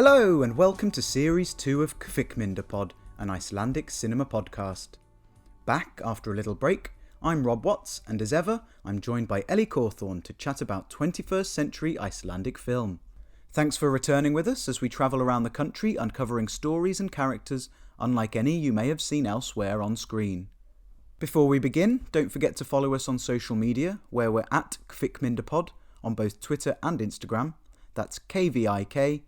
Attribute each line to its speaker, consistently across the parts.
Speaker 1: Hello and welcome to Series 2 of Kvikmyndapod, an Icelandic cinema podcast. Back after a little break, I'm Rob Watts, and as ever, I'm joined by Ellie Cawthorne to chat about 21st century Icelandic film. Thanks for returning with us as we travel around the country uncovering stories and characters unlike any you may have seen elsewhere on screen. Before we begin, don't forget to follow us on social media, where we're at Kvikmyndapod on both Twitter and Instagram. That's KVIKMYNDAPOD,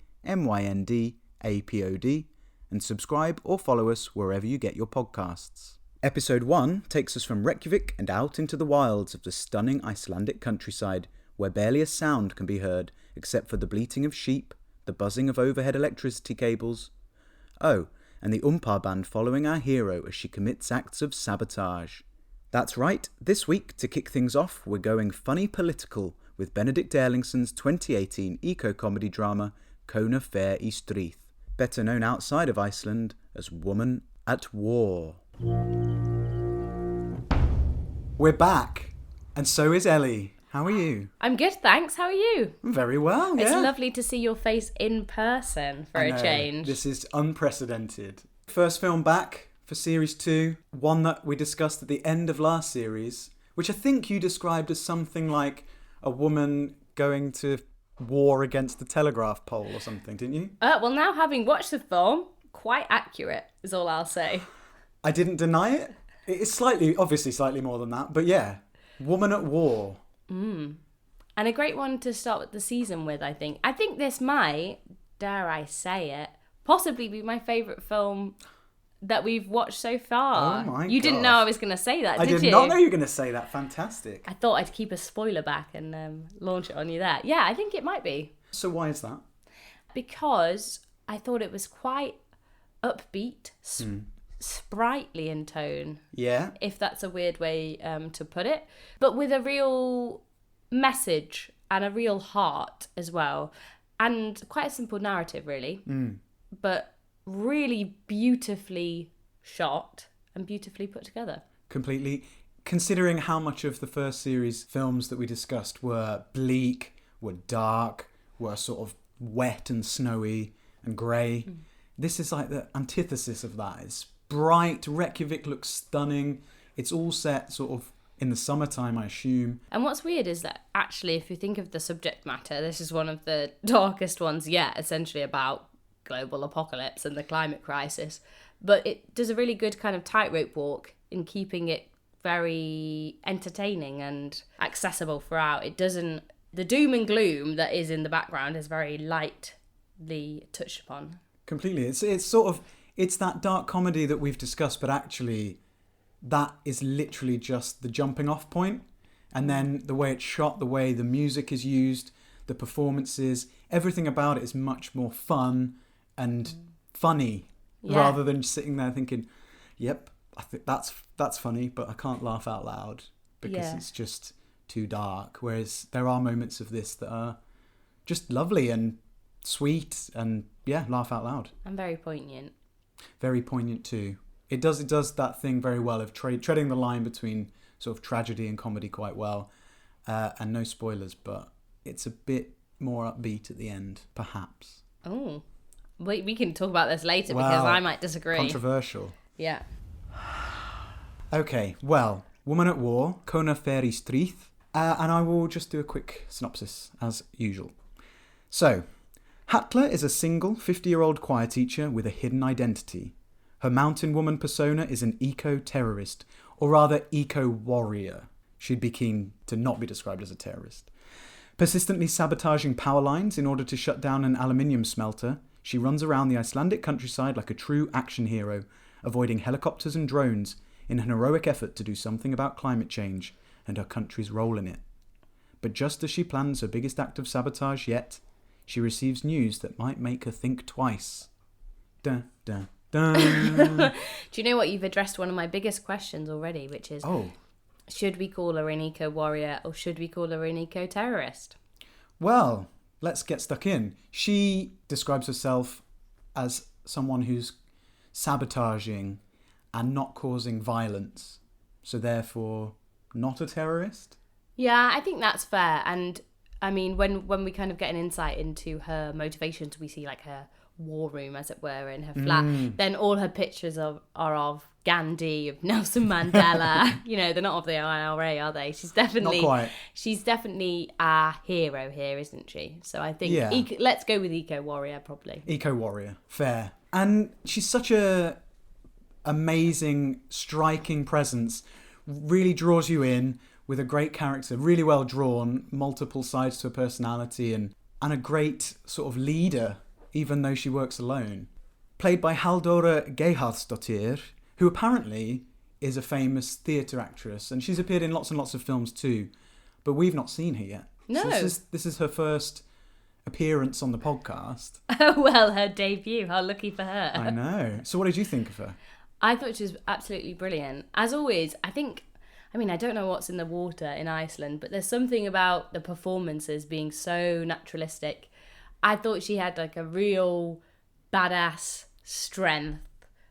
Speaker 1: and subscribe or follow us wherever you get your podcasts. Episode 1 takes us from Reykjavik and out into the wilds of the stunning Icelandic countryside, where barely a sound can be heard except for the bleating of sheep, the buzzing of overhead electricity cables. Oh, and the Umpar band following our hero as she commits acts of sabotage. That's right, this week, to kick things off, we're going funny political with Benedict Erlingson's 2018 eco-comedy drama Kona Fer í Stríð, better known outside of Iceland as Woman at War. We're back, and so is Ellie. How are you?
Speaker 2: I'm good, thanks. How are you?
Speaker 1: Very well, yeah.
Speaker 2: It's lovely to see your face in person for a change.
Speaker 1: This is unprecedented. First film back for Series 2, one that we discussed at the end of last series, which I think you described as something like a woman going to war against the telegraph pole or something, didn't you?
Speaker 2: Well, now having watched the film, quite accurate is all I'll say.
Speaker 1: I didn't deny it. It's obviously slightly more than that, but yeah. Woman at War.
Speaker 2: And a great one to start the season with, I think. I think this might, dare I say it, possibly be my favourite film that we've watched so far.
Speaker 1: Oh my
Speaker 2: You didn't know I was going to say that, did you?
Speaker 1: I did not know you were going to say that. Fantastic.
Speaker 2: I thought I'd keep a spoiler back and launch it on you there. Yeah, I think it might be.
Speaker 1: So why is that?
Speaker 2: Because I thought it was quite upbeat, sprightly in tone.
Speaker 1: Yeah.
Speaker 2: If that's a weird way to put it. But with a real message and a real heart as well. And quite a simple narrative, really. But really beautifully shot and beautifully put together.
Speaker 1: Completely. Considering how much of the first series films that we discussed were bleak, were dark, were sort of wet and snowy and grey, this is like the antithesis of that. It's bright, Reykjavik looks stunning. It's all set sort of in the summertime, I assume.
Speaker 2: And what's weird is that actually, if you think of the subject matter, this is one of the darkest ones yet, essentially about global apocalypse and the climate crisis. But it does a really good kind of tightrope walk in keeping it very entertaining and accessible throughout. It doesn't... The doom and gloom that is in the background is very lightly touched upon.
Speaker 1: Completely. It's sort of... It's that dark comedy that we've discussed, but actually that is literally just the jumping off point. And then the way it's shot, the way the music is used, the performances, everything about it is much more fun and funny, rather than sitting there thinking, yep, I think that's funny, but I can't laugh out loud because it's just too dark. Whereas there are moments of this that are just lovely and sweet and, laugh out loud.
Speaker 2: And very poignant.
Speaker 1: Very poignant too. It does that thing very well of treading the line between sort of tragedy and comedy quite well. And no spoilers, but it's a bit more upbeat at the end, perhaps.
Speaker 2: Oh, we can talk about this later because I might disagree.
Speaker 1: Controversial.
Speaker 2: Yeah.
Speaker 1: Okay, well, Woman at War, Kona Fer í Stríð, and I will just do a quick synopsis as usual. So, Hatla is a single 50-year-old choir teacher with a hidden identity. Her mountain woman persona is an eco-terrorist, or rather eco-warrior. She'd be keen to not be described as a terrorist. Persistently sabotaging power lines in order to shut down an aluminium smelter, she runs around the Icelandic countryside like a true action hero, avoiding helicopters and drones in an heroic effort to do something about climate change and her country's role in it. But just as she plans her biggest act of sabotage yet, she receives news that might make her think twice. Dun, dun, dun.
Speaker 2: Do you know what? You've addressed one of my biggest questions already, which is, should we call her an eco-warrior or should we call her an eco-terrorist?
Speaker 1: Well, let's get stuck in. She describes herself as someone who's sabotaging and not causing violence. So therefore, not a terrorist?
Speaker 2: Yeah, I think that's fair. And I mean, when we kind of get an insight into her motivations, we see like her war room, as it were, in her flat. Then all her pictures are of Gandhi, of Nelson Mandela. They're not of the IRA, are they? She's definitely
Speaker 1: Not quite.
Speaker 2: She's definitely our hero here, isn't she? So I think let's go with Eco Warrior, probably.
Speaker 1: Eco Warrior, fair. And she's such a amazing, striking presence. Really draws you in with a great character, really well drawn, multiple sides to her personality, and a great sort of leader, even though she works alone. Played by Halldóra Geirharðsdóttir, who apparently is a famous theatre actress, and she's appeared in lots and lots of films too, but we've not seen her yet.
Speaker 2: No.
Speaker 1: So this is her first appearance on the podcast.
Speaker 2: Oh, well, her debut. How lucky for her.
Speaker 1: I know. So what did you think of her?
Speaker 2: I thought she was absolutely brilliant. As always, I don't know what's in the water in Iceland, but there's something about the performances being so naturalistic. I thought she had like a real badass strength,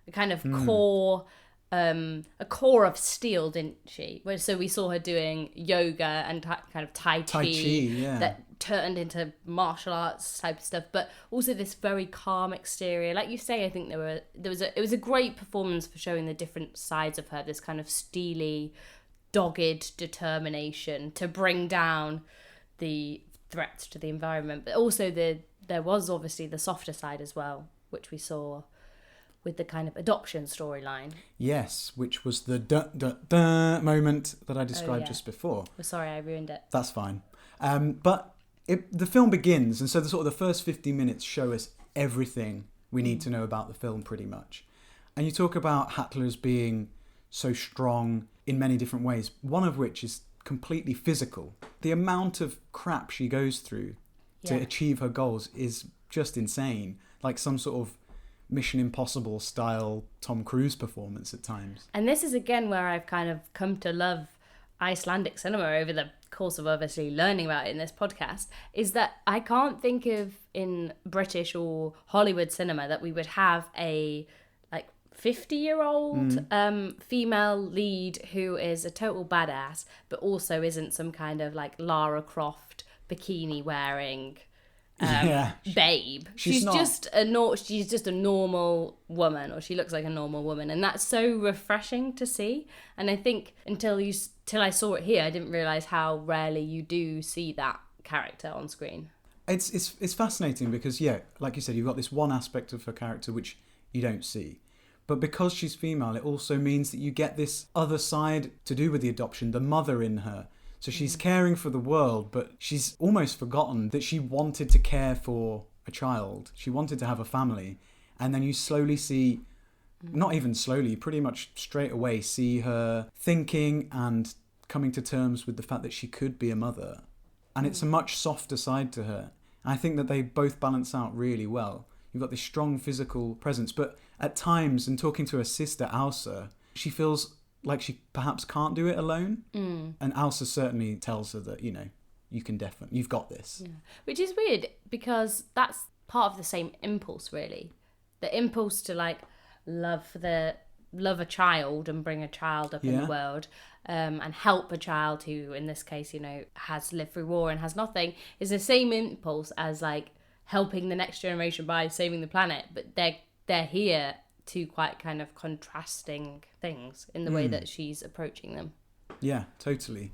Speaker 2: a kind of core, a core of steel, didn't she? So we saw her doing yoga and kind of tai chi,
Speaker 1: yeah.
Speaker 2: that turned into martial arts type of stuff, but also this very calm exterior. Like you say, I think it was a great performance for showing the different sides of her. This kind of steely, dogged determination to bring down the threats to the environment, but also there was obviously the softer side as well, which we saw with the kind of adoption storyline.
Speaker 1: Yes, which was the duh moment that I described just before.
Speaker 2: Oh, sorry, I ruined it.
Speaker 1: That's fine. But the film begins, and so the first 50 minutes show us everything we need to know about the film, pretty much. And you talk about Hattler as being so strong in many different ways, one of which is completely physical. The amount of crap she goes through to achieve her goals is just insane. Like some sort of Mission Impossible style Tom Cruise performance at times.
Speaker 2: And this is again where I've kind of come to love Icelandic cinema over the course of obviously learning about it in this podcast, is that I can't think of in British or Hollywood cinema that we would have a 50-year-old female lead who is a total badass, but also isn't some kind of like Lara Croft bikini wearing babe. She's just a normal woman, or she looks like a normal woman, and that's so refreshing to see. And I think till I saw it here, I didn't realize how rarely you do see that character on screen.
Speaker 1: It's fascinating because like you said, you've got this one aspect of her character which you don't see. But because she's female, it also means that you get this other side to do with the adoption, the mother in her. So she's caring for the world, but she's almost forgotten that she wanted to care for a child. She wanted to have a family. And then you slowly see, not even slowly, pretty much straight away see her thinking and coming to terms with the fact that she could be a mother. And it's a much softer side to her. And I think that they both balance out really well. You've got this strong physical presence, but at times, in talking to her sister, Elsa, she feels like she perhaps can't do it alone. And Elsa certainly tells her that, you've got this. Yeah.
Speaker 2: Which is weird, because that's part of the same impulse, really. The impulse to, love a child and bring a child up in the world, and help a child who, in this case, has lived through war and has nothing, is the same impulse as, helping the next generation by saving the planet, but they're here two quite kind of contrasting things in the way that she's approaching them.
Speaker 1: Yeah, totally.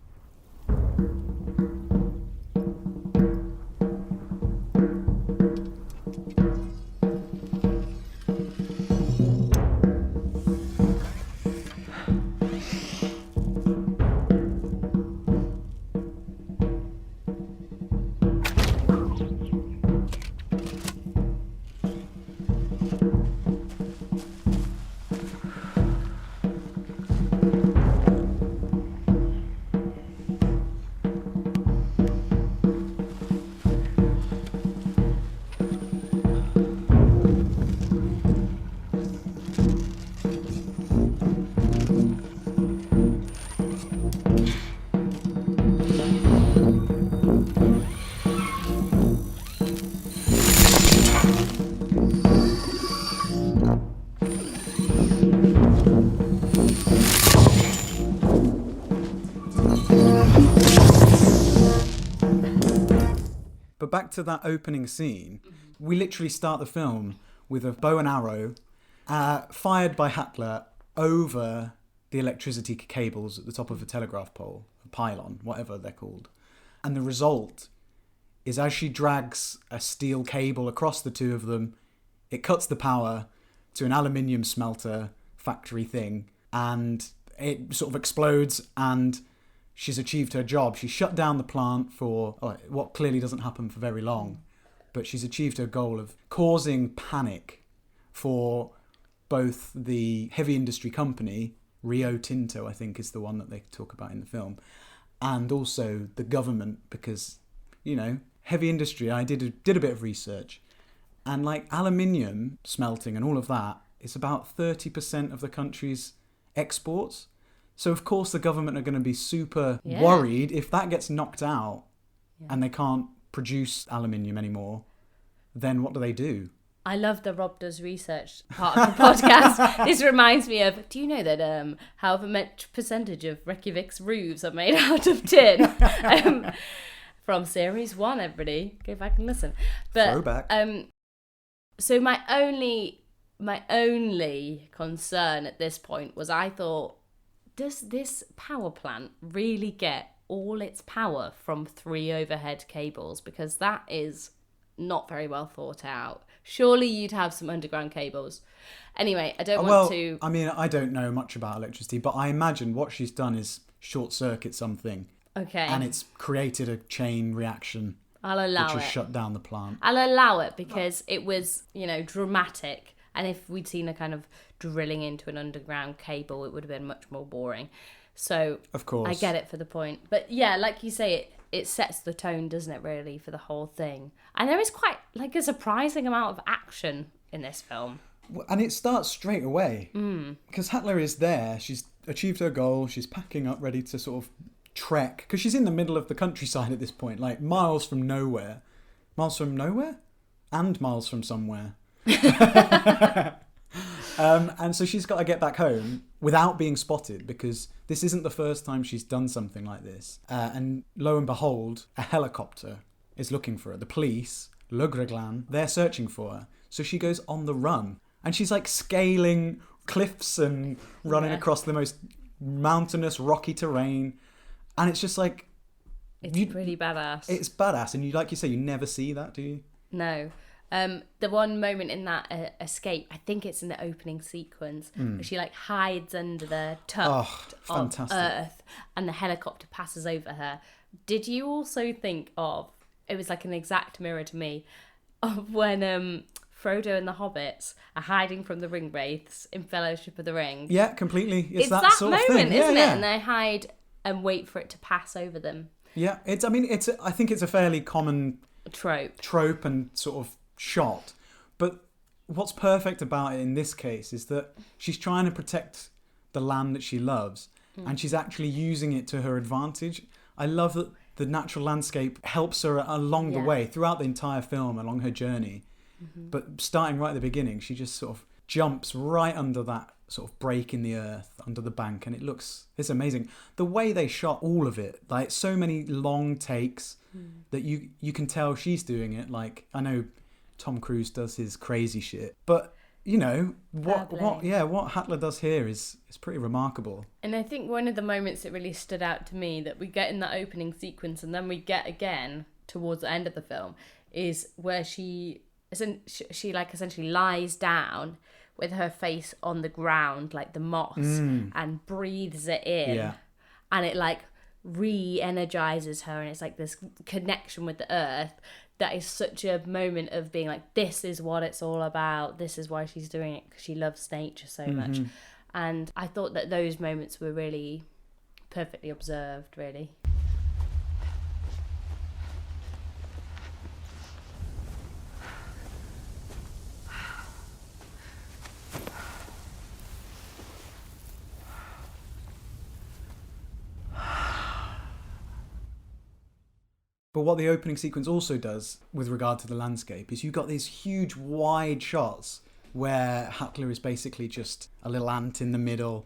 Speaker 1: But back to that opening scene, we literally start the film with a bow and arrow fired by Hattler over the electricity cables at the top of a telegraph pole, a pylon, whatever they're called. And the result is as she drags a steel cable across the two of them, it cuts the power to an aluminium smelter factory thing, and it sort of explodes, and she's achieved her job. She shut down the plant for what clearly doesn't happen for very long, but she's achieved her goal of causing panic for both the heavy industry company, Rio Tinto, I think is the one that they talk about in the film, and also the government, because, you know, heavy industry, I did a bit of research, and like aluminium smelting and all of that is about 30% of the country's exports. So of course the government are going to be super worried if that gets knocked out and they can't produce aluminium anymore. Then what do?
Speaker 2: I love the Rob Does Research part of the podcast. This reminds me of, do you know that however much percentage of Reykjavik's roofs are made out of tin? From series 1, everybody. Go back and listen. But,
Speaker 1: throwback.
Speaker 2: So my only concern at this point was, I thought, does this power plant really get all its power from 3 overhead cables? Because that is not very well thought out. Surely you'd have some underground cables. Anyway, I don't want to...
Speaker 1: I mean, I don't know much about electricity, but I imagine what she's done is short-circuit something.
Speaker 2: Okay.
Speaker 1: And it's created a chain reaction.
Speaker 2: I'll allow it.
Speaker 1: Which has shut down the plant.
Speaker 2: I'll allow it because it was, you know, dramatic. And if we'd seen a kind of drilling into an underground cable, it would have been much more boring. So,
Speaker 1: of course,
Speaker 2: I get it for the point. But yeah, like you say, it sets the tone, doesn't it, really, for the whole thing. And there is quite, like, a surprising amount of action in this film.
Speaker 1: And it starts straight away. Because Hattler is there. She's achieved her goal. She's packing up, ready to sort of trek. Because she's in the middle of the countryside at this point, like miles from nowhere. Miles from nowhere? And miles from somewhere. And so she's got to get back home without being spotted, because this isn't the first time she's done something like this. And lo and behold, a helicopter is looking for her. The police, Lögreglan, they're searching for her. So she goes on the run. And she's like scaling cliffs and running across the most mountainous, rocky terrain. And it's just like...
Speaker 2: It's pretty badass.
Speaker 1: It's badass. And like you say, you never see that, do you?
Speaker 2: No. The one moment in that escape, I think it's in the opening sequence, where she like hides under the tuft of earth and the helicopter passes over her. Did you also think of, it was like an exact mirror to me, of when Frodo and the hobbits are hiding from the ring wraiths in Fellowship of the Ring?
Speaker 1: Yeah, completely. It's that sort
Speaker 2: moment,
Speaker 1: of thing,
Speaker 2: isn't it? And they hide and wait for it to pass over them.
Speaker 1: Yeah, I think it's a fairly common trope and sort of shot, but what's perfect about it in this case is that she's trying to protect the land that she loves, and she's actually using it to her advantage. I love that the natural landscape helps her along the way throughout the entire film, along her journey. But starting right at the beginning, she just sort of jumps right under that sort of break in the earth, under the bank, and it's amazing. The way they shot all of it, like so many long takes that you can tell she's doing it. Like, I know Tom Cruise does his crazy shit, but you know what Hattler does here is pretty remarkable. And
Speaker 2: I think one of the moments that really stood out to me that we get in that opening sequence and then we get again towards the end of the film is where she like essentially lies down with her face on the ground like the moss and breathes it in, and it like re-energizes her, and it's like this connection with the earth. That is such a moment of being like, this is what it's all about. This is why she's doing it, because she loves nature so much. And I thought that those moments were really perfectly observed, really.
Speaker 1: But what the opening sequence also does with regard to the landscape is you've got these huge wide shots where Hattler is basically just a little ant in the middle,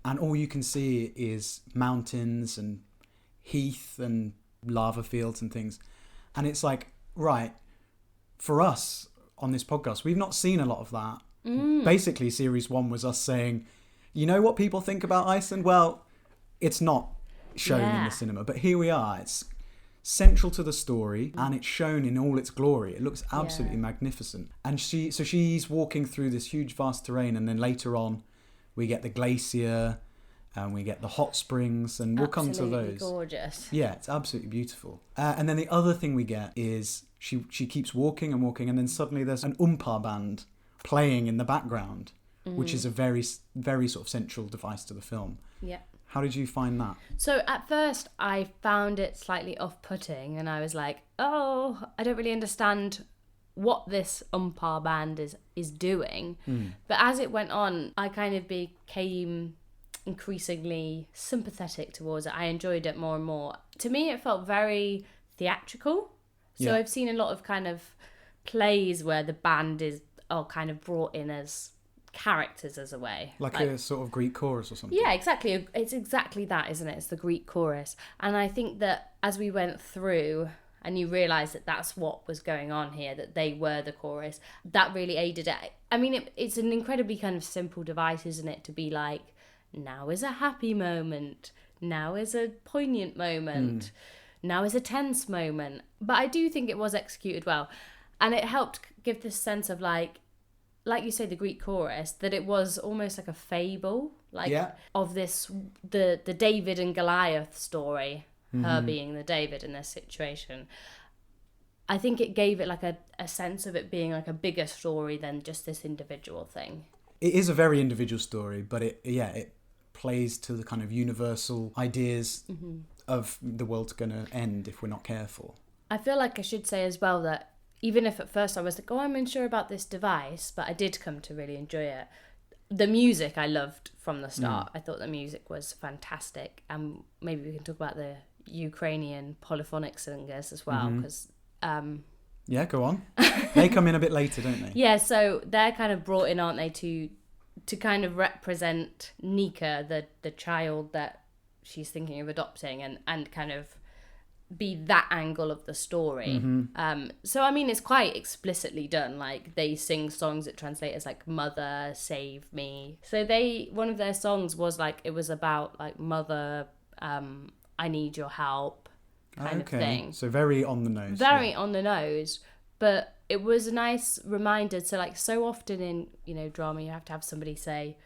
Speaker 1: and all you can see is mountains and heath and lava fields and things. And it's like, right, for us on this podcast, we've not seen a lot of that. Basically, series 1 was us saying, you know what people think about Iceland? Well, it's not shown in the cinema, but here we are. It's central to the story and it's shown in all its glory. It looks absolutely magnificent. And she's walking through this huge vast terrain, and then later on we get the glacier and we get the hot springs, and we'll come to those.
Speaker 2: Gorgeous.
Speaker 1: Yeah, it's absolutely beautiful. And then the other thing we get is she keeps walking and walking, and then suddenly there's an umpar band playing in the background, which is a very, very sort of central device to the film.
Speaker 2: Yeah.
Speaker 1: How did you find that?
Speaker 2: So at first I found it slightly off-putting, and I was like, oh, I don't really understand what this umpar band is doing. But as it went on, I kind of became increasingly sympathetic towards it. I enjoyed it more and more. To me, it felt very theatrical. So I've seen a lot of kind of plays where the band are kind of brought in as characters as a way.
Speaker 1: Like a sort of Greek chorus or something?
Speaker 2: Yeah, exactly. It's exactly that, isn't it? It's the Greek chorus. And I think that as we went through and you realise that that's what was going on here, that they were the chorus, that really aided it. I mean, it's an incredibly kind of simple device, isn't it? To be like, now is a happy moment, now is a poignant moment, now is a tense moment. But I do think it was executed well. And it helped give this sense of like you say, the Greek chorus, that it was almost like a fable, of this, the David and Goliath story, her being the David in this situation. I think it gave it like a sense of it being like a bigger story than just this individual thing.
Speaker 1: It is a very individual story, but it plays to the kind of universal ideas of the world's going to end if we're not careful.
Speaker 2: I feel like I should say as well that even if at first I was like, oh, I'm unsure about this device, but I did come to really enjoy it. The music I loved from the start. I thought the music was fantastic. And maybe we can talk about the Ukrainian polyphonic singers as well, because...
Speaker 1: yeah, go on. They come in a bit later, don't they?
Speaker 2: Yeah, so they're kind of brought in, aren't they, to kind of represent Nika, the child that she's thinking of adopting, and kind of be that angle of the story. So I mean, it's quite explicitly done. Like, they sing songs that translate as like "Mother, save me." So one of their songs was like, it was about like, "Mother, I need your help," kind of thing.
Speaker 1: So very on the nose.
Speaker 2: Very on the nose, but it was a nice reminder to, like, so often in drama you have to have somebody say,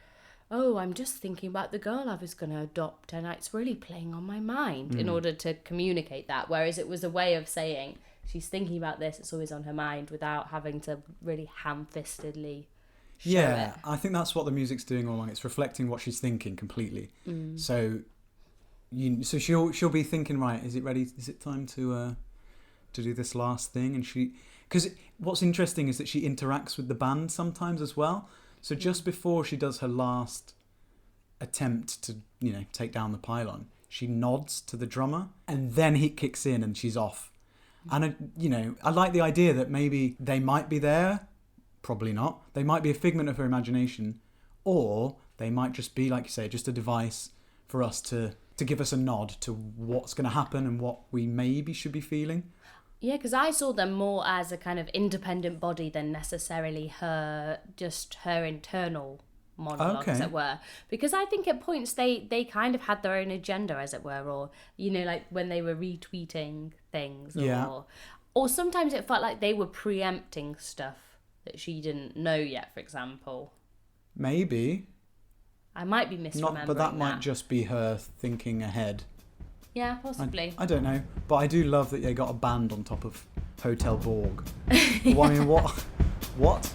Speaker 2: oh, I'm just thinking about the girl I was going to adopt and it's really playing on my mind, in order to communicate that. Whereas it was a way of saying she's thinking about this, it's always on her mind, without having to really ham-fistedly show it.
Speaker 1: I think that's what the music's doing all along. It's reflecting what she's thinking completely. So she'll be thinking, right, is it ready? Is it time to do this last thing? And because what's interesting is that she interacts with the band sometimes as well. So just before she does her last attempt to, take down the pylon, she nods to the drummer, and then he kicks in and she's off. And, I like the idea that maybe they might be there, probably not. They might be a figment of her imagination, or they might just be, like you say, just a device for us to give us a nod to what's going to happen and what we maybe should be feeling.
Speaker 2: Yeah, because I saw them more as a kind of independent body than necessarily her internal monologues, as it were. Because I think at points they kind of had their own agenda, as it were, or, like when they were retweeting things, or sometimes it felt like they were preempting stuff that she didn't know yet, for example.
Speaker 1: Maybe.
Speaker 2: I might be misremembering
Speaker 1: but that might just be her thinking ahead.
Speaker 2: Yeah, possibly.
Speaker 1: I don't know, but I do love that they got a band on top of Hotel Borg. Well, I mean, what? What?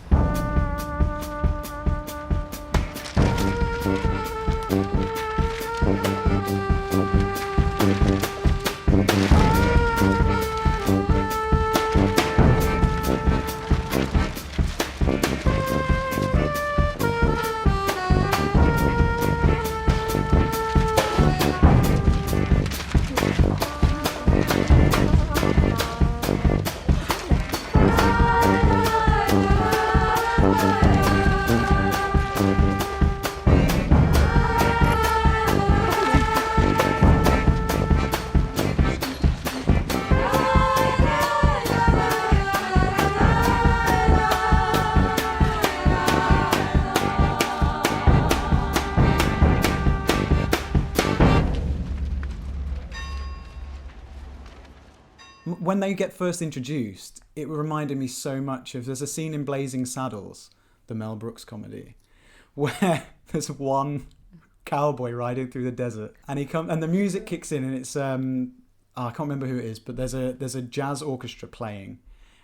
Speaker 1: when they get first introduced, it reminded me so much of, there's a scene in Blazing Saddles, the Mel Brooks comedy, where there's one cowboy riding through the desert, and and the music kicks in, and it's I can't remember who it is, but there's a jazz orchestra playing,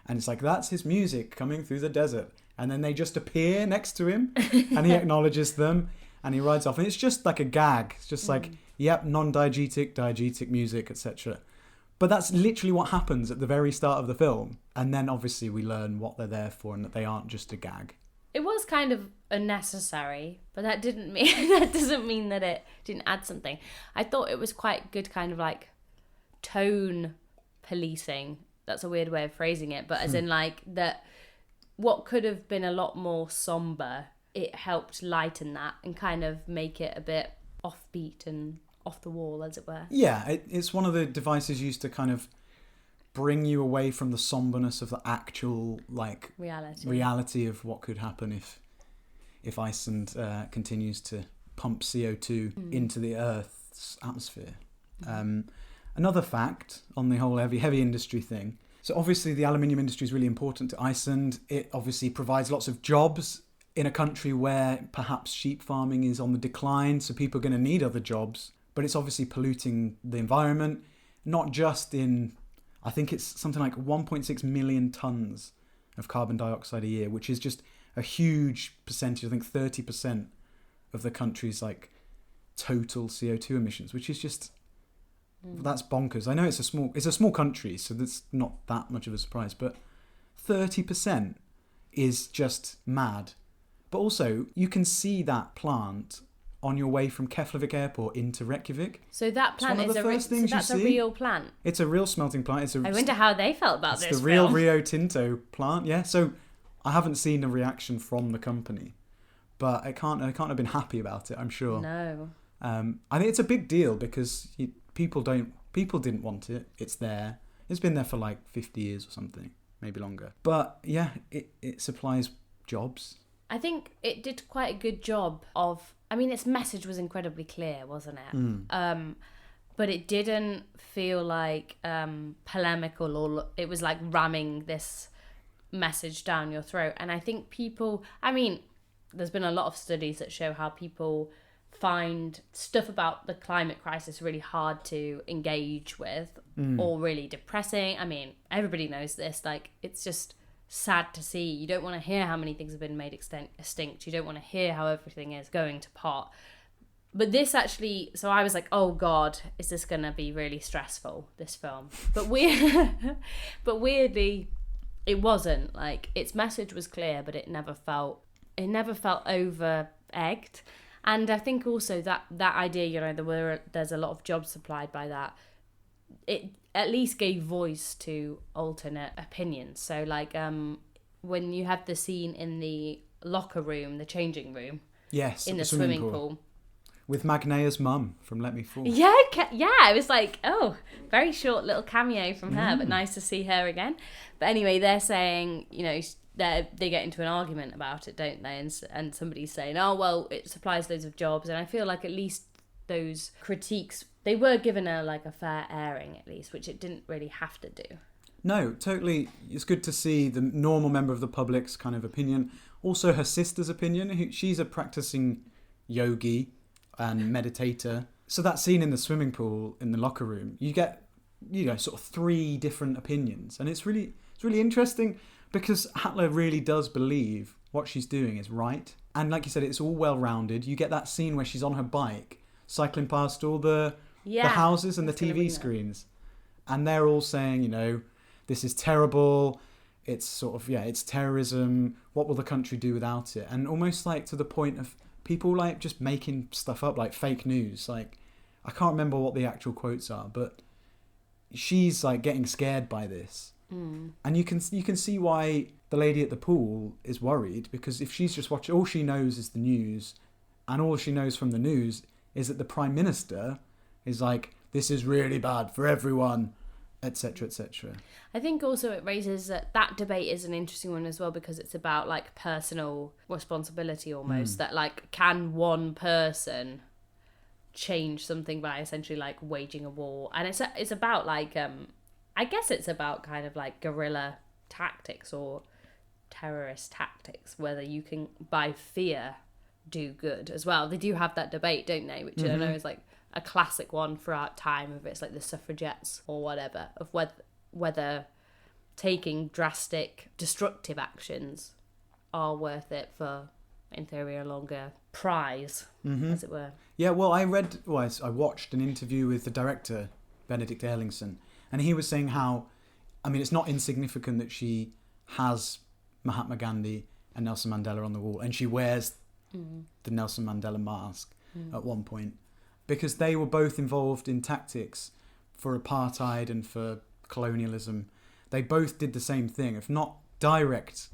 Speaker 1: and it's like, that's his music coming through the desert, and then they just appear next to him, and he acknowledges them, and he rides off, and it's just like a gag. It's just like, yep, non-diegetic, diegetic music, etc. But that's literally what happens at the very start of the film. And then obviously we learn what they're there for and that they aren't just a gag.
Speaker 2: It was kind of unnecessary, but that doesn't mean that it didn't add something. I thought it was quite good kind of like tone policing. That's a weird way of phrasing it, but as in like that what could have been a lot more somber, it helped lighten that and kind of make it a bit offbeat and off the wall, as it were.
Speaker 1: Yeah, it's one of the devices used to kind of bring you away from the somberness of the actual like reality of what could happen if Iceland continues to pump CO2 into the Earth's atmosphere. Another fact on the whole heavy industry thing. So obviously the aluminium industry is really important to Iceland. It obviously provides lots of jobs in a country where perhaps sheep farming is on the decline, so people are going to need other jobs. But it's obviously polluting the environment, not just in, I think it's something like 1.6 million tonnes of carbon dioxide a year, which is just a huge percentage, I think 30% of the country's like total CO2 emissions, which is just, that's bonkers. I know it's a small country, so that's not that much of a surprise, but 30% is just mad. But also, you can see that plant on your way from Keflavik Airport into Reykjavik.
Speaker 2: So that plant is a real plant.
Speaker 1: It's a real smelting plant.
Speaker 2: I wonder how they felt about this.
Speaker 1: It's the real Rio Tinto plant, yeah. So I haven't seen a reaction from the company, but I can't have been happy about it, I'm sure.
Speaker 2: No.
Speaker 1: I think it's a big deal because people didn't want it. It's there. It's been there for like 50 years or something, maybe longer. But yeah, it supplies jobs.
Speaker 2: I think it did quite a good job of, I mean, its message was incredibly clear, wasn't it? But it didn't feel like polemical, or it was like ramming this message down your throat. And I think people, I mean, there's been a lot of studies that show how people find stuff about the climate crisis really hard to engage with or really depressing. I mean, everybody knows this. Like, it's just sad to see. You don't want to hear how many things have been made extinct. You don't want to hear how everything is going to pot. But this actually, so I was like, oh God, is this going to be really stressful, this film? But weirdly, it wasn't. Like, its message was clear, but it never felt over egged. And I think also that idea, you know, there's a lot of jobs supplied by that. It at least gave voice to alternate opinions. So like when you have the scene in the locker room, the changing room,
Speaker 1: yes,
Speaker 2: in the swimming pool.
Speaker 1: With Magnea's mum from Let Me Fall.
Speaker 2: Yeah, it was like, oh, very short little cameo from her, but nice to see her again. But anyway, they're saying, you know, they get into an argument about it, don't they? And somebody's saying, oh, well, it supplies loads of jobs. And I feel like at least those critiques, they were given a fair airing at least, which it didn't really have to do.
Speaker 1: No, totally. It's good to see the normal member of the public's kind of opinion. Also her sister's opinion. She's a practicing yogi and meditator. So that scene in the swimming pool, in the locker room, you get, you know, sort of 3 different opinions. And it's really interesting because Hattler really does believe what she's doing is right. And like you said, it's all well-rounded. You get that scene where she's on her bike, cycling past all the houses and the TV screens. And they're all saying, you know, this is terrible. It's sort of, it's terrorism. What will the country do without it? And almost like to the point of people like just making stuff up, like fake news. Like, I can't remember what the actual quotes are, but she's like getting scared by this. And you can see why the lady at the pool is worried, because if she's just watching, all she knows is the news, and all she knows from the news is that the Prime Minister is like, this is really bad for everyone, etc., etc.
Speaker 2: I think also it raises that debate is an interesting one as well, because it's about like personal responsibility almost, that like, can one person change something by essentially like waging a war? And it's about like I guess it's about kind of like guerrilla tactics or terrorist tactics, whether you can, by fear, do good as well. They do have that debate, don't they? Which I know is like a classic one throughout time, if it's like the suffragettes or whatever, of whether taking drastic, destructive actions are worth it for, in theory, a longer prize, as it were.
Speaker 1: Yeah, well, I watched an interview with the director, Benedict Erlingson, and he was saying how, I mean, it's not insignificant that she has Mahatma Gandhi and Nelson Mandela on the wall, and she wears the Nelson Mandela mask at one point, because they were both involved in tactics for apartheid and for colonialism. They both did the same thing, if not direct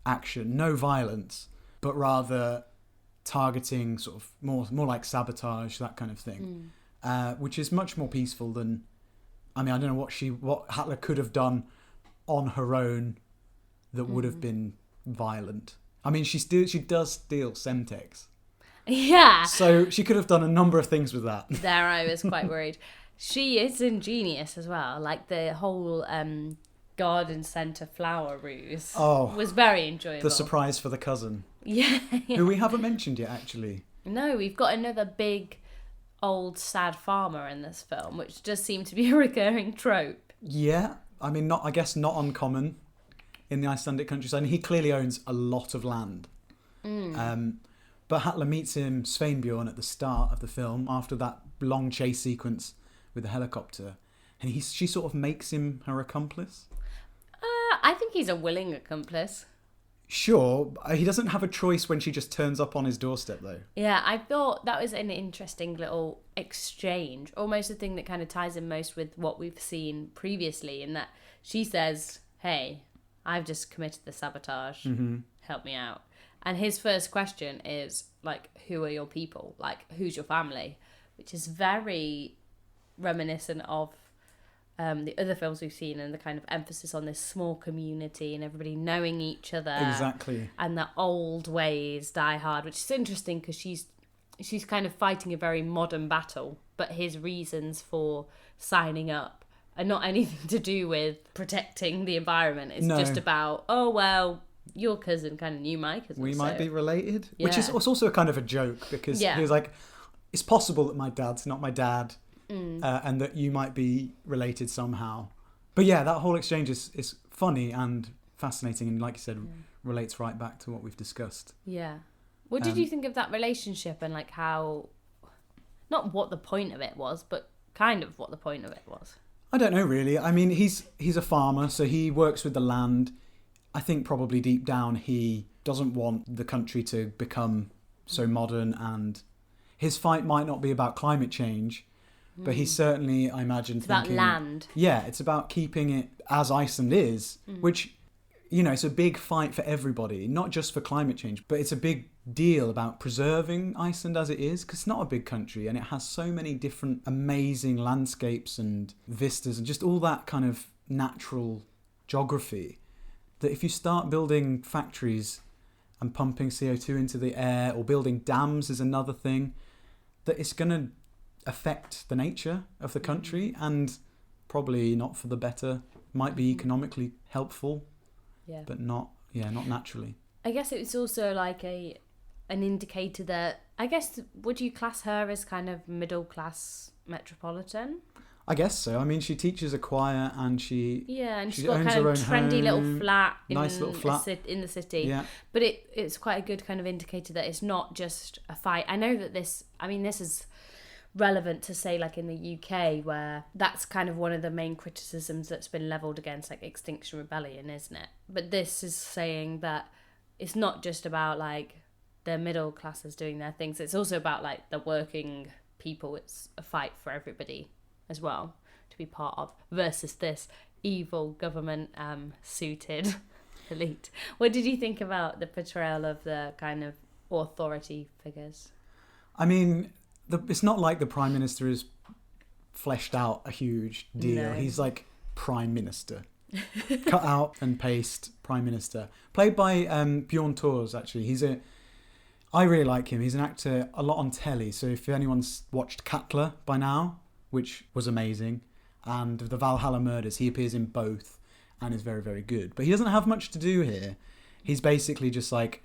Speaker 1: action, no violence, but rather targeting, sort of more like sabotage, that kind of thing, which is much more peaceful than, I mean, I don't know what Hattler could have done on her own that would have been violent. I mean, she does steal Semtex.
Speaker 2: Yeah.
Speaker 1: So she could have done a number of things with that.
Speaker 2: There, I was quite worried. She is ingenious as well. Like the whole garden centre flower ruse was very enjoyable.
Speaker 1: The surprise for the cousin.
Speaker 2: Yeah.
Speaker 1: Who we haven't mentioned yet, actually.
Speaker 2: No, we've got another big, old, sad farmer in this film, which does seem to be a recurring trope.
Speaker 1: Yeah. I mean, not uncommon in the Icelandic countryside. And he clearly owns a lot of land. But Hattler meets him, Sveinbjörn, at the start of the film, after that long chase sequence with the helicopter. And she sort of makes him her accomplice.
Speaker 2: I think he's a willing accomplice.
Speaker 1: Sure, he doesn't have a choice when she just turns up on his doorstep, though.
Speaker 2: Yeah, I thought that was an interesting little exchange. Almost the thing that kind of ties in most with what we've seen previously, in that she says, hey, I've just committed the sabotage. Help me out. And his first question is, like, who are your people? Like, who's your family? Which is very reminiscent of the other films we've seen, and the kind of emphasis on this small community and everybody knowing each other.
Speaker 1: Exactly.
Speaker 2: And the old ways die hard, which is interesting because she's kind of fighting a very modern battle, but his reasons for signing up are not anything to do with protecting the environment. It's just about, oh, well, your cousin kind of knew my cousin.
Speaker 1: We might be related.
Speaker 2: Yeah.
Speaker 1: Which is also a kind of a joke, because he was like, it's possible that my dad's not my dad, and that you might be related somehow. But yeah, that whole exchange is funny and fascinating, and like you said, relates right back to what we've discussed.
Speaker 2: Yeah. What did you think of that relationship, and like how, not what the point of it was, but kind of what the point of it was?
Speaker 1: I don't know, really. I mean, he's a farmer, so he works with the land. I think probably deep down he doesn't want the country to become so modern, and his fight might not be about climate change, but he's certainly, I imagine, thinking...
Speaker 2: about land.
Speaker 1: Yeah, it's about keeping it as Iceland is, which, you know, it's a big fight for everybody, not just for climate change, but it's a big deal about preserving Iceland as it is, because it's not a big country and it has so many different amazing landscapes and vistas and just all that kind of natural geography, that if you start building factories and pumping CO2 into the air, or building dams is another thing, that it's going to affect the nature of the country, and probably not for the better. Might be economically helpful, but not naturally.
Speaker 2: I guess it's also like an indicator that, I guess, would you class her as kind of middle class metropolitan?
Speaker 1: I guess so. I mean, she teaches a choir, and she's
Speaker 2: got kind of trendy little flat,
Speaker 1: nice little flat
Speaker 2: in the city.
Speaker 1: Yeah.
Speaker 2: But it's quite a good kind of indicator that it's not just a fight. I know that this is relevant to say, like in the UK, where that's kind of one of the main criticisms that's been levelled against like Extinction Rebellion, isn't it? But this is saying that it's not just about like the middle classes doing their things. It's also about like the working people. It's a fight for everybody as well to be part of, versus this evil government suited elite. What did you think about the portrayal of the kind of authority figures?
Speaker 1: I mean, it's not like the Prime Minister is fleshed out a huge deal. No. He's like Prime Minister. Cut out and paste Prime Minister. Played by Bjorn Tors, actually. I really like him. He's an actor a lot on telly. So if anyone's watched Katla by now, which was amazing, and the Valhalla Murders. He appears in both and is very, very good. But he doesn't have much to do here. He's basically just like,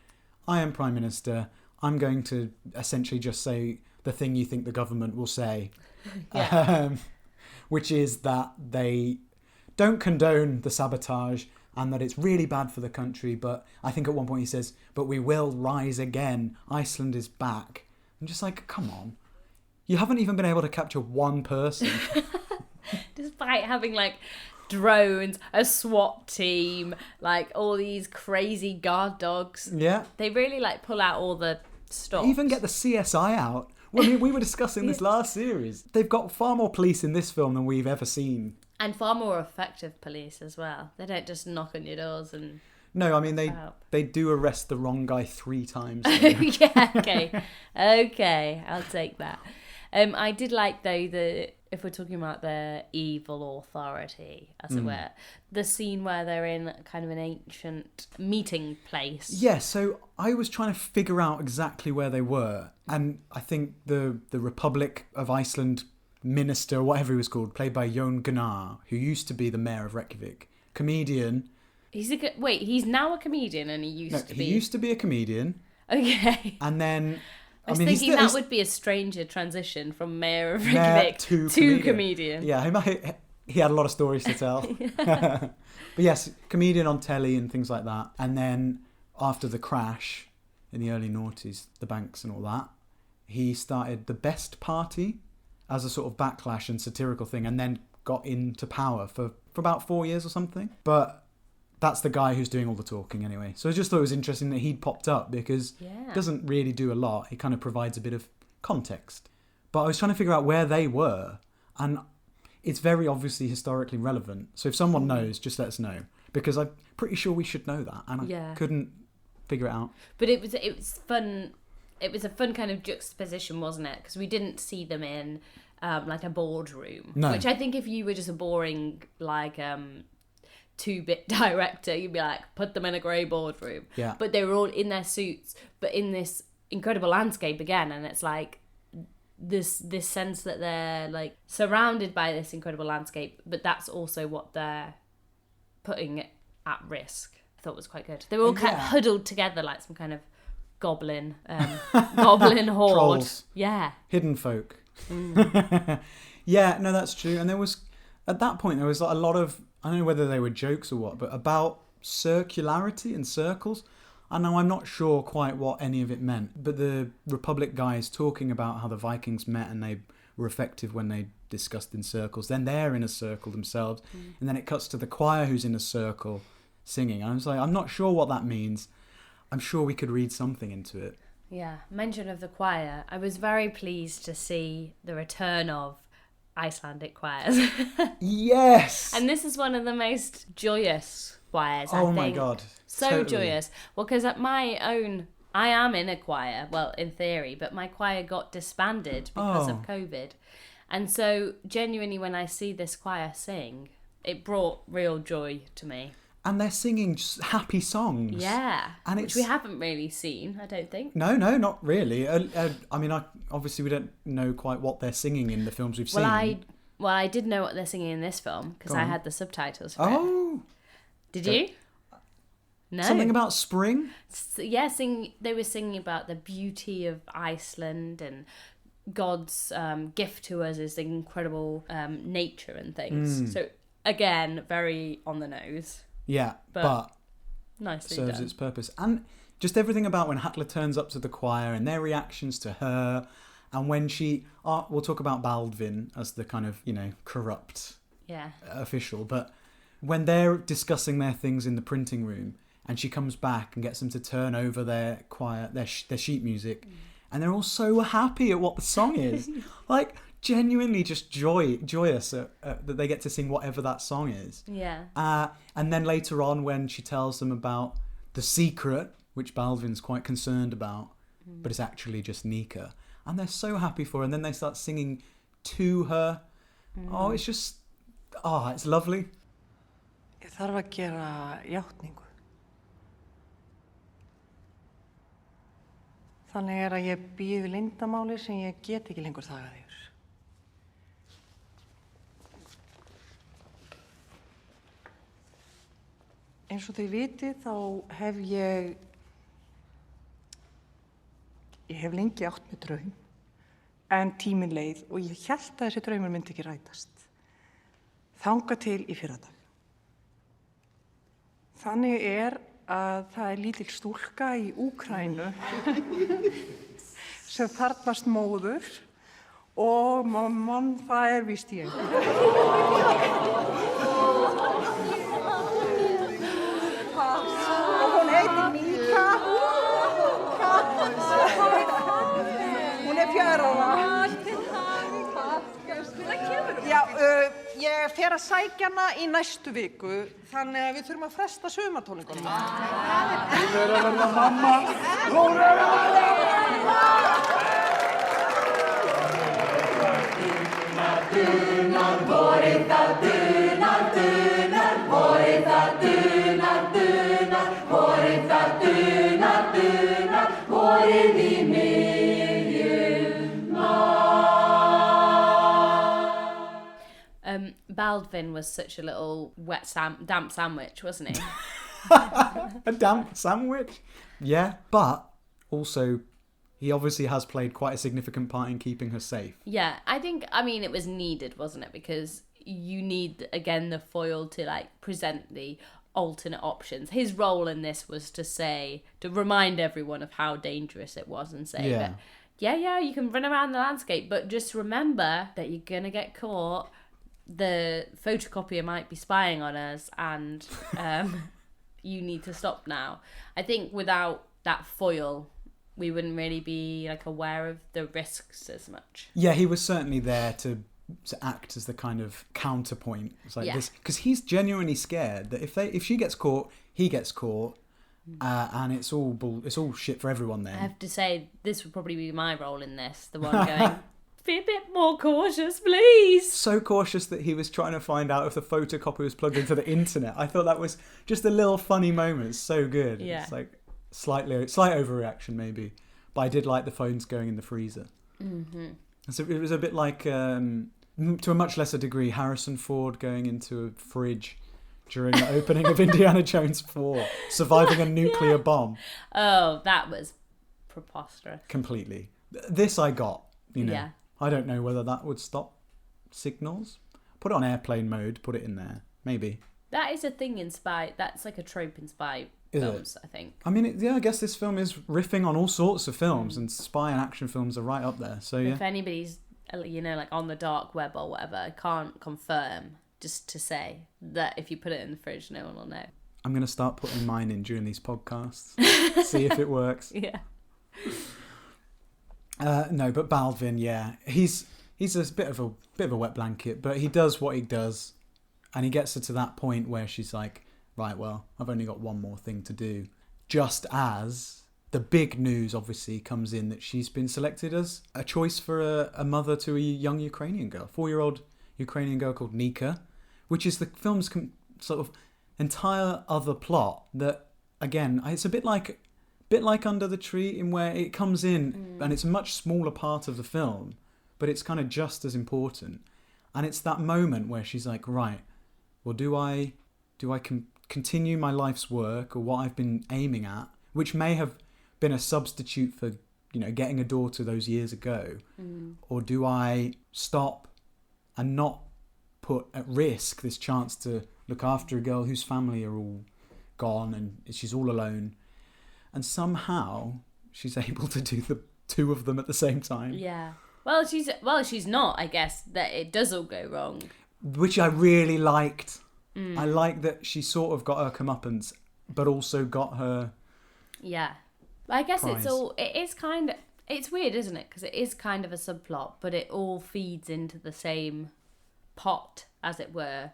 Speaker 1: I am Prime Minister. I'm going to essentially just say the thing you think the government will say, which is that they don't condone the sabotage and that it's really bad for the country. But I think at one point he says, but we will rise again. Iceland is back. I'm just like, come on. You haven't even been able to capture one person.
Speaker 2: Despite having like drones, a SWAT team, like all these crazy guard dogs.
Speaker 1: Yeah.
Speaker 2: They really like pull out all the stops.
Speaker 1: Even get the CSI out. Well, I mean, we were discussing this last series. They've got far more police in this film than we've ever seen.
Speaker 2: And far more effective police as well. They don't just knock on your doors and...
Speaker 1: No, I mean, they do arrest the wrong guy 3 times.
Speaker 2: Yeah, okay. Okay, I'll take that. I did like, though, if we're talking about the evil authority, as it were, the scene where they're in kind of an ancient meeting place.
Speaker 1: Yeah, so I was trying to figure out exactly where they were. And I think the Republic of Iceland minister, whatever he was called, played by Jón Gunnar, who used to be the mayor of Reykjavik, comedian.
Speaker 2: He's now a comedian and he used to be...
Speaker 1: He used to be a comedian.
Speaker 2: Okay.
Speaker 1: And then...
Speaker 2: I was thinking that would be a stranger transition from mayor of Reykjavik to comedian.
Speaker 1: Yeah, he had a lot of stories to tell. But yes, comedian on telly and things like that. And then after the crash in the early noughties, the banks and all that, he started the Best Party as a sort of backlash and satirical thing, and then got into power for about 4 years or something. But that's the guy who's doing all the talking anyway. So I just thought it was interesting that he'd popped up because he doesn't really do a lot. He kind of provides a bit of context. But I was trying to figure out where they were, and it's very obviously historically relevant. So if someone knows, just let us know, because I'm pretty sure we should know that, and I couldn't figure it out.
Speaker 2: But it was fun. It was a fun kind of juxtaposition, wasn't it? Because we didn't see them in like a boardroom.
Speaker 1: No.
Speaker 2: Which I think if you were just a boring like 2-bit director, you'd be like, put them in a grey boardroom.
Speaker 1: Yeah.
Speaker 2: But they were all in their suits, but in this incredible landscape again, and it's like this sense that they're like surrounded by this incredible landscape, but that's also what they're putting at risk. I thought was quite good. They were all kind of huddled together like some kind of goblin horde.
Speaker 1: Trolls.
Speaker 2: Yeah.
Speaker 1: Hidden folk. Yeah, no, that's true. And there was, at that point, there was like a lot of, I don't know whether they were jokes or what, but about circularity and circles. I know I'm not sure quite what any of it meant, but the Republic guys talking about how the Vikings met and they were effective when they discussed in circles. Then they're in a circle themselves, and then it cuts to the choir who's in a circle singing. And I was like, I'm not sure what that means. I'm sure we could read something into it.
Speaker 2: Yeah, mention of the choir. I was very pleased to see the return of Icelandic choirs.
Speaker 1: Yes!
Speaker 2: And this is one of the most joyous choirs, I think.
Speaker 1: Oh my God.
Speaker 2: So
Speaker 1: totally.
Speaker 2: joyous. Well, because at my own, I am in a choir, well, in theory, but my choir got disbanded because of COVID. And so, genuinely, when I see this choir sing, it brought real joy to me.
Speaker 1: And they're singing just happy songs.
Speaker 2: Yeah,
Speaker 1: and
Speaker 2: which we haven't really seen, I don't think.
Speaker 1: No, not really. I mean, obviously we don't know quite what they're singing in the films we've seen.
Speaker 2: Well, I did know what they're singing in this film because I had the subtitles for it. Did you? No.
Speaker 1: Something about spring?
Speaker 2: Yeah, they were singing about the beauty of Iceland and God's gift to us is the incredible nature and things. So, again, very on the nose.
Speaker 1: Yeah, but
Speaker 2: nicely
Speaker 1: serves
Speaker 2: done.
Speaker 1: its purpose. And just everything about when Hatla turns up to the choir and their reactions to her, and when we'll talk about Baldvin as the kind of, corrupt official, but when they're discussing their things in the printing room and she comes back and gets them to turn over their choir, their sheet music, and they're all so happy at what the song is. Like, genuinely just joyous that they get to sing whatever that song is.
Speaker 2: Yeah.
Speaker 1: And then later on when she tells them about the secret, which Baldvin's quite concerned about, but it's actually just Nika. And they're so happy for her. And then they start singing to her. Oh, it's just... it's lovely.
Speaker 3: Ég þarf að gera játningu. Þannig að ég býð leyndamáli sem ég get ekki lengur þagað yfir. Eins og þið vitið þá hef ég hef lengi átt með draum, en tíminn leið og ég hélt að þessi draumur myndi ekki rætast. Þangað til í fyrradag. Þannig að það er lítil stúlka í Úkraínu sem þarfnast móður og mamman, það er víst ég. Og hún heitir Mika. Hún er 4 ára. Já, ég fer að sækja hana í næstu viku, þannig að við þurfum að fresta sumartónleikunum.
Speaker 4: Hún er að verða mamma! Hún er að verða mamma! Dunar, vorið það dunar, dunar, vorið það dunar, dunar, vorið það dunar, dunar, vorið í miðjum maí.
Speaker 2: Baldwin was such a little damp sandwich, wasn't he?
Speaker 1: A damp sandwich? Yeah, but also he obviously has played quite a significant part in keeping her safe.
Speaker 2: Yeah, I mean, it was needed, wasn't it? Because you need, again, the foil to, like, present the alternate options. His role in this was to remind everyone of how dangerous it was and say that, yeah, you can run around the landscape, but just remember that you're going to get caught. The photocopier might be spying on us and you need to stop now. I think without that foil, we wouldn't really be like aware of the risks as much.
Speaker 1: Yeah, he was certainly there to act as the kind of counterpoint. It's like this, because he's genuinely scared that if she gets caught, he gets caught, and it's all shit for everyone then.
Speaker 2: I have to say, this would probably be my role in this, the one going, be a bit more cautious, please.
Speaker 1: So cautious that he was trying to find out if the photocopier was plugged into the internet. I thought that was just a little funny moment. It's so good.
Speaker 2: Yeah.
Speaker 1: It's like slight overreaction maybe, but I did like the phones going in the freezer. Mm-hmm. So it was a bit like, to a much lesser degree, Harrison Ford going into a fridge during the opening of Indiana Jones 4, surviving a nuclear bomb.
Speaker 2: Oh, that was preposterous.
Speaker 1: Completely. This I got, you know.
Speaker 2: Yeah.
Speaker 1: I don't know whether that would stop signals. Put it on airplane mode, put it in there. Maybe.
Speaker 2: That is a thing in spy. That's like a trope in spy films, I think.
Speaker 1: I mean, I guess this film is riffing on all sorts of films, and spy and action films are right up there. So yeah.
Speaker 2: If anybody's, like on the dark web or whatever, I can't confirm, just to say that if you put it in the fridge, no one will know.
Speaker 1: I'm going to start putting mine in during these podcasts. See if it works.
Speaker 2: Yeah.
Speaker 1: No, but Baldwin, yeah, he's a bit of a wet blanket, but he does what he does, and he gets her to that point where she's like, right, well, I've only got one more thing to do. Just as the big news obviously comes in that she's been selected as a choice for a mother to a young Ukrainian girl, 4-year-old Ukrainian girl called Nika, which is the film's sort of entire other plot that, again, it's a bit like Under the Tree, in where it comes in and it's a much smaller part of the film, but it's kind of just as important. And it's that moment where she's like, right, well, do I continue my life's work or what I've been aiming at, which may have been a substitute for, getting a daughter those years ago, or do I stop and not put at risk this chance to look after a girl whose family are all gone and she's all alone? And somehow she's able to do the two of them at the same time.
Speaker 2: Yeah. Well, she's not, I guess, that it does all go wrong. Which
Speaker 1: I really liked. I like that she sort of got her comeuppance, but also got her.
Speaker 2: Yeah. I guess
Speaker 1: prize.
Speaker 2: It's weird, isn't it? Because it is kind of a subplot, but it all feeds into the same pot, as it were.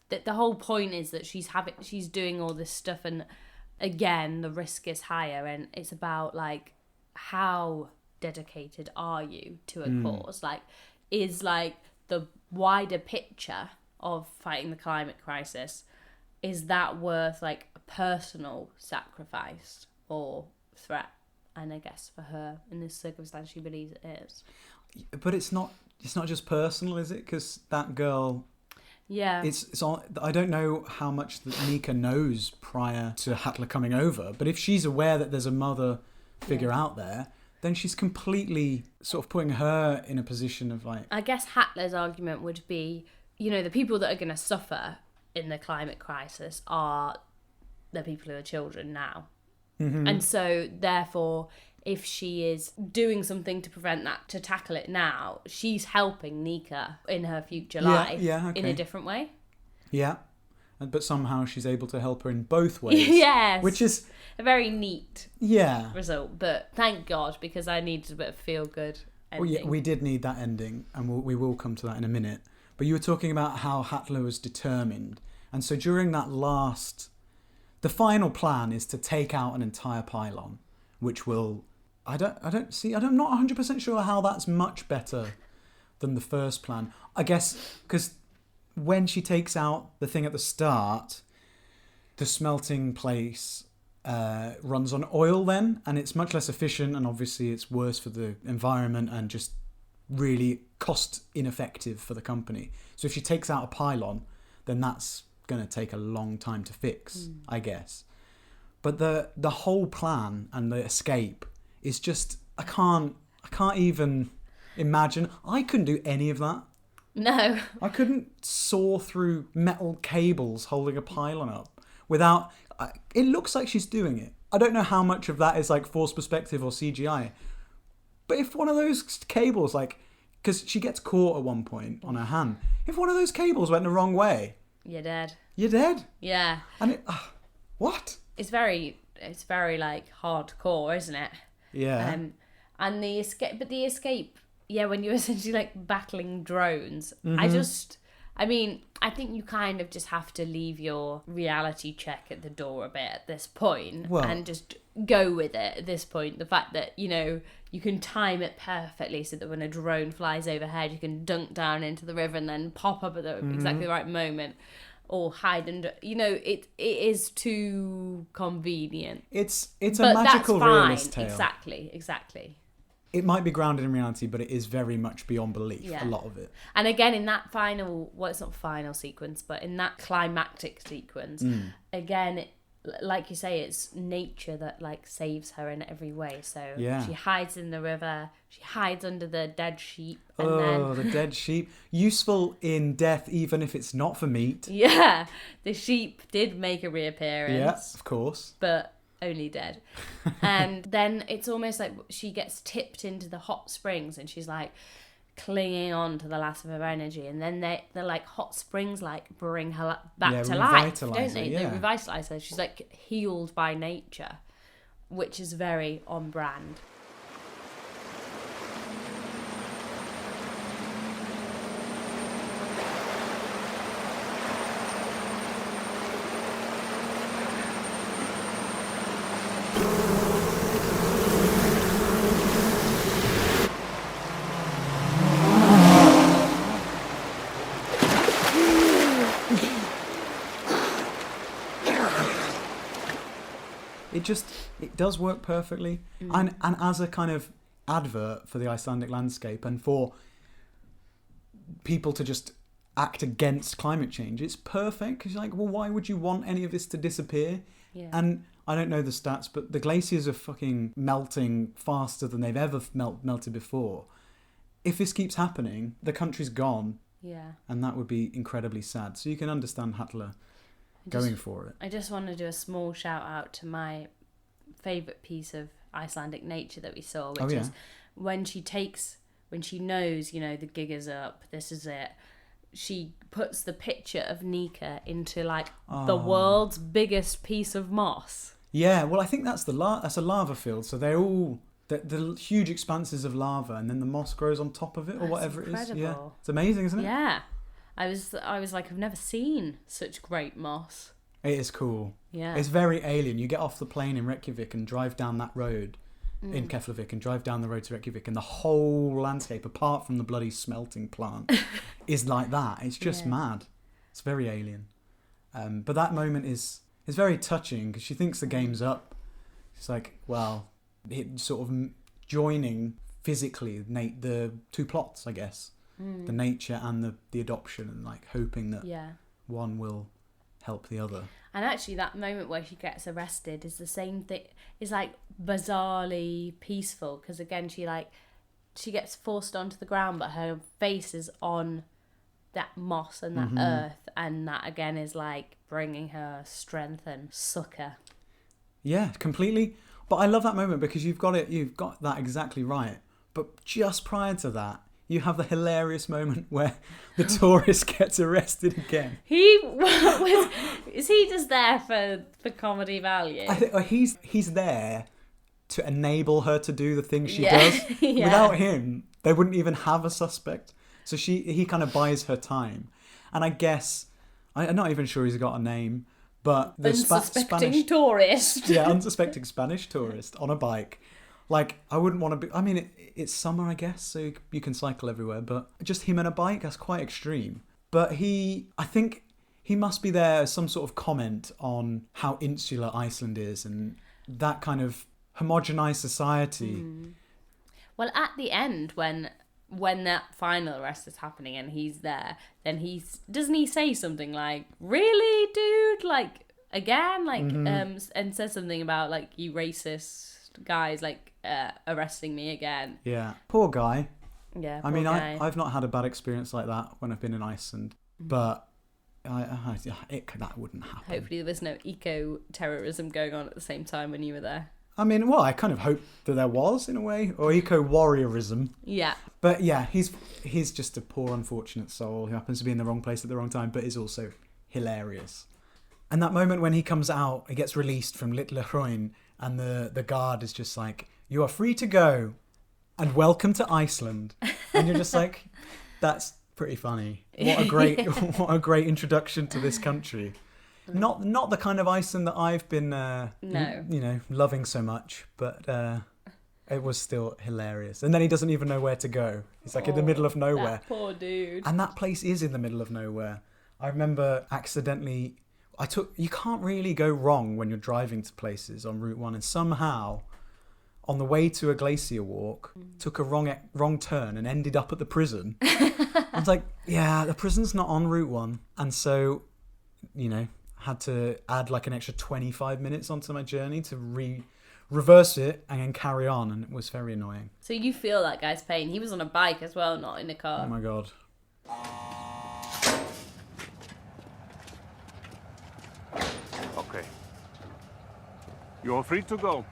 Speaker 2: That the whole point is that she's doing all this stuff, and again, the risk is higher, and it's about, like, how dedicated are you to a cause? Like, is, like, the wider picture of fighting the climate crisis, is that worth, like, a personal sacrifice or threat? And I guess for her, in this circumstance, she believes it is.
Speaker 1: But it's not just personal, is it? Because that girl
Speaker 2: Yeah.
Speaker 1: It's on. I don't know how much that Nika knows prior to Hattler coming over, but if she's aware that there's a mother figure out there, then she's completely sort of putting her in a position of like...
Speaker 2: I guess Hattler's argument would be, the people that are going to suffer in the climate crisis are the people who are children now.
Speaker 1: Mm-hmm.
Speaker 2: And so, therefore, if she is doing something to prevent that, to tackle it now, she's helping Nika in her future life in a different way.
Speaker 1: Yeah. But somehow she's able to help her in both ways.
Speaker 2: Yes.
Speaker 1: Which is...
Speaker 2: a very neat
Speaker 1: Yeah.
Speaker 2: result. But thank God, because I needed a bit of feel-good ending.
Speaker 1: Well, yeah, we did need that ending, and we will come to that in a minute. But you were talking about how Hattler was determined. And so during that the final plan is to take out an entire pylon, which will... I'm not 100% sure how that's much better than the first plan. I guess because when she takes out the thing at the start, the smelting place runs on oil then, and it's much less efficient, and obviously it's worse for the environment and just really cost ineffective for the company. So if she takes out a pylon, then that's going to take a long time to fix, I guess. But the whole plan and the escape is just... I can't even imagine. I couldn't do any of that.
Speaker 2: No.
Speaker 1: I couldn't saw through metal cables holding a pylon up without... It looks like she's doing it. I don't know how much of that is like forced perspective or CGI. But if one of those cables, like... Because she gets caught at one point on her hand. If one of those cables went the wrong way...
Speaker 2: You're dead.
Speaker 1: You're dead.
Speaker 2: Yeah.
Speaker 1: And what?
Speaker 2: It's very like hardcore, isn't it?
Speaker 1: Yeah.
Speaker 2: And the escape, when you're essentially like battling drones,
Speaker 1: Mm-hmm.
Speaker 2: I think you kind of just have to leave your reality check at the door a bit at this point, and just go with it at this point. The fact that, you can time it perfectly so that when a drone flies overhead, you can dunk down into the river and then pop up at the exactly the right moment, or hide under, it is too convenient.
Speaker 1: It's a magical realist tale.
Speaker 2: Exactly.
Speaker 1: It might be grounded in reality, but it is very much beyond belief,
Speaker 2: Yeah.
Speaker 1: a lot of it.
Speaker 2: And again, in that it's not final sequence, but in that climactic sequence, again, like you say, it's nature that like saves her in every way. So she hides in the river, she hides under the dead sheep. And
Speaker 1: the dead sheep. Useful in death, even if it's not for meat.
Speaker 2: Yeah, the sheep did make a reappearance.
Speaker 1: Yeah, of course.
Speaker 2: But only dead. And then it's almost like she gets tipped into the hot springs and she's like clinging on to the last of her energy, and then the like hot springs like bring her back to life, don't they? They revitalize her. She's like healed by nature, which is very on brand.
Speaker 1: It does work perfectly. And as a kind of advert for the Icelandic landscape and for people to just act against climate change, it's perfect, because you're like, well, why would you want any of this to disappear?
Speaker 2: Yeah.
Speaker 1: And I don't know the stats, but the glaciers are fucking melting faster than they've ever melted before. If this keeps happening, the country's gone.
Speaker 2: Yeah.
Speaker 1: And that would be incredibly sad. So you can understand Hattler going for it.
Speaker 2: I just want to do a small shout out to my favourite piece of Icelandic nature that we saw, which is when she knows, the gig is up, this is it, she puts the picture of Nika into like the world's biggest piece of moss.
Speaker 1: Yeah, well, I think that's that's a lava field, so they're all the huge expanses of lava, and then the moss grows on top of it, or whatever
Speaker 2: incredible.
Speaker 1: It is. Yeah, it's amazing, isn't it?
Speaker 2: Yeah, I was like, I've never seen such great moss.
Speaker 1: It is cool.
Speaker 2: Yeah,
Speaker 1: it's very alien. You get off the plane in Reykjavik and drive down that road in Keflavik and drive down the road to Reykjavik, and the whole landscape, apart from the bloody smelting plant, is like that. It's just mad. It's very alien. But that moment is very touching, because she thinks the game's up. It's like, well, it sort of joining physically the two plots, I guess. the nature and the adoption, and like hoping that one will help the other.
Speaker 2: And actually that moment where she gets arrested is the same thing. It's like bizarrely peaceful, because again she gets forced onto the ground, but her face is on that moss and that earth, and that again is like bringing her strength and succour.
Speaker 1: Yeah, completely. But I love that moment because you've got that exactly right. But just prior to that, you have the hilarious moment where the tourist gets arrested again.
Speaker 2: Is he just there for comedy value?
Speaker 1: I think he's there to enable her to do the things she does.
Speaker 2: Yeah.
Speaker 1: Without him, they wouldn't even have a suspect. So he kind of buys her time. And I guess, I'm not even sure he's got a name, but the
Speaker 2: unsuspecting tourist.
Speaker 1: Yeah, unsuspecting Spanish tourist on a bike. Like, I wouldn't want to be... I mean, it's summer, I guess, so you can cycle everywhere, but just him and a bike, that's quite extreme. But I think he must be there as some sort of comment on how insular Iceland is and that kind of homogenized society.
Speaker 2: Well, at the end, when that final arrest is happening and he's there, then doesn't he say something like, "Really, dude? Like, again?" Like, and says something about, like, "You racist guys, like, arresting me again."
Speaker 1: Yeah. Poor guy.
Speaker 2: Yeah,
Speaker 1: I mean,
Speaker 2: guy.
Speaker 1: I've not had a bad experience like that when I've been in Iceland, but that wouldn't happen.
Speaker 2: Hopefully there was no eco-terrorism going on at the same time when you were there.
Speaker 1: I mean, well, I kind of hope that there was, in a way, or eco-warriorism.
Speaker 2: Yeah.
Speaker 1: But yeah, he's just a poor, unfortunate soul who happens to be in the wrong place at the wrong time, but is also hilarious. And that moment when he comes out, he gets released from Little Hroin, and the guard is just like, "You are free to go, and welcome to Iceland." And you're just like, that's pretty funny. What a great introduction to this country. Not the kind of Iceland that I've been loving so much, but it was still hilarious. And then he doesn't even know where to go. He's like in the middle of nowhere.
Speaker 2: That poor dude.
Speaker 1: And that place is in the middle of nowhere. I remember accidentally... You can't really go wrong when you're driving to places on Route 1, and somehow on the way to a glacier walk took a wrong turn and ended up at the prison. I was like, yeah, the prison's not on Route 1. And so, had to add like an extra 25 minutes onto my journey to reverse it and then carry on, and it was very annoying.
Speaker 2: So you feel that guy's pain. He was on a bike as well, not in a car.
Speaker 1: Oh my God.
Speaker 5: Okay. You are free to go.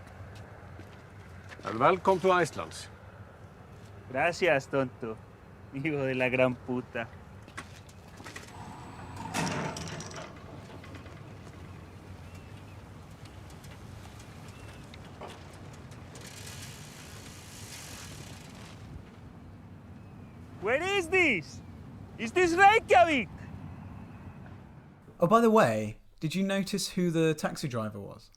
Speaker 5: And welcome to Iceland.
Speaker 6: Gracias, tonto. Hijo de la gran puta. Where is this? Is this Reykjavik?
Speaker 1: Oh, by the way, did you notice who the taxi driver was?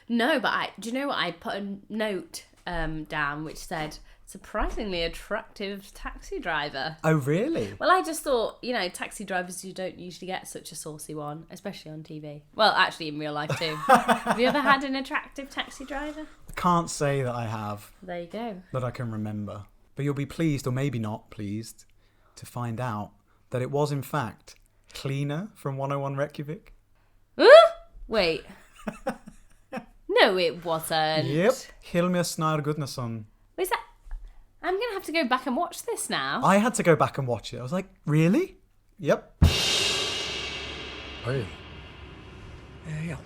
Speaker 2: No, but do you know what? I put a note down which said, surprisingly attractive taxi driver.
Speaker 1: Oh, really?
Speaker 2: Well, I just thought, taxi drivers, you don't usually get such a saucy one, especially on TV. Well, actually in real life too. Have you ever had an attractive taxi driver?
Speaker 1: I can't say that I have.
Speaker 2: There you go.
Speaker 1: That I can remember. But you'll be pleased, or maybe not pleased, to find out that it was in fact Cleaner from 101 Reykjavik.
Speaker 2: Wait. No, it wasn't.
Speaker 1: Yep. Hilmir Snar Gudnason.
Speaker 2: Is that... I'm going to have to go back and watch this now.
Speaker 1: I had to go back and watch it. I was like, really? Yep.
Speaker 5: Oi.
Speaker 7: Já.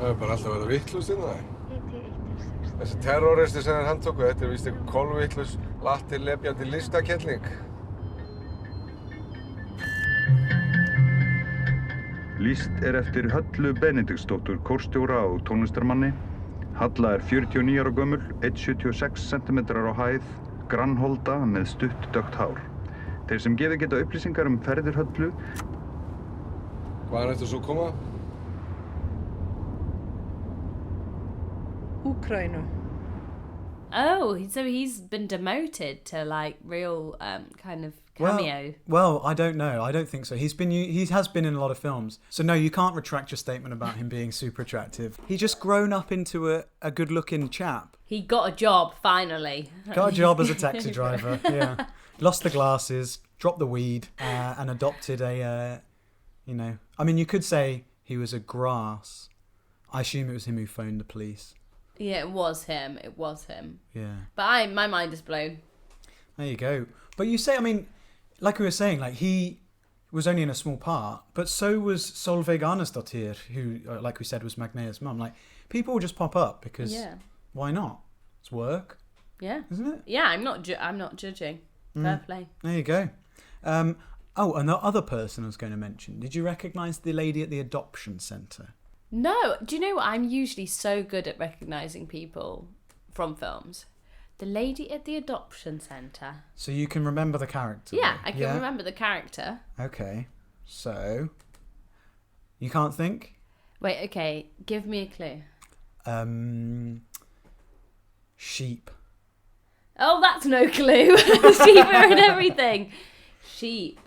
Speaker 5: Það er bara alltaf að vera vitlaus inn það. Þessi terroristi sem þeir handtóku, þetta víst einhver kolvitlaus, latti lepjandi listakelling.
Speaker 8: Lýst eftir Höllu Benediktsdóttur, kórstjóra og tónlistarmanni. Halla 49 ára gömul, 1,76 cm á hæð, grannholda með stutt dökkt hár. Þeir sem gefið geta upplýsingar ferðir Höllu.
Speaker 5: Hvaðan ertu svo koma?
Speaker 3: Úkraínu.
Speaker 2: Oh, so he's been demoted to like real kind of cameo.
Speaker 1: Well, I don't know. I don't think so. He has been in a lot of films. So no, you can't retract your statement about him being super attractive. He's just grown up into a good-looking chap.
Speaker 2: He got a job, finally.
Speaker 1: Got a job as a taxi driver, yeah. Lost the glasses, dropped the weed, and adopted a, I mean, you could say he was a grass. I assume it was him who phoned the police.
Speaker 2: Yeah, it was him.
Speaker 1: Yeah.
Speaker 2: But my mind is blown.
Speaker 1: There you go. But you say, I mean, like we were saying, like he was only in a small part, but so was Solveig Arnesdottir, who, like we said, was Magnea's mum. Like, people will just pop up because why not? It's work.
Speaker 2: Yeah.
Speaker 1: Isn't it?
Speaker 2: Yeah, I'm not judging. Fair play.
Speaker 1: There you go. And the other person I was going to mention, did you recognise the lady at the adoption centre?
Speaker 2: No. Do you know what? I'm usually so good at recognising people from films. The lady at the adoption centre.
Speaker 1: So you can remember the character?
Speaker 2: Yeah, I can remember the character.
Speaker 1: Okay. So, you can't think?
Speaker 2: Wait, okay. Give me a clue.
Speaker 1: Sheep.
Speaker 2: Oh, that's no clue. Sheep are in everything. Sheep.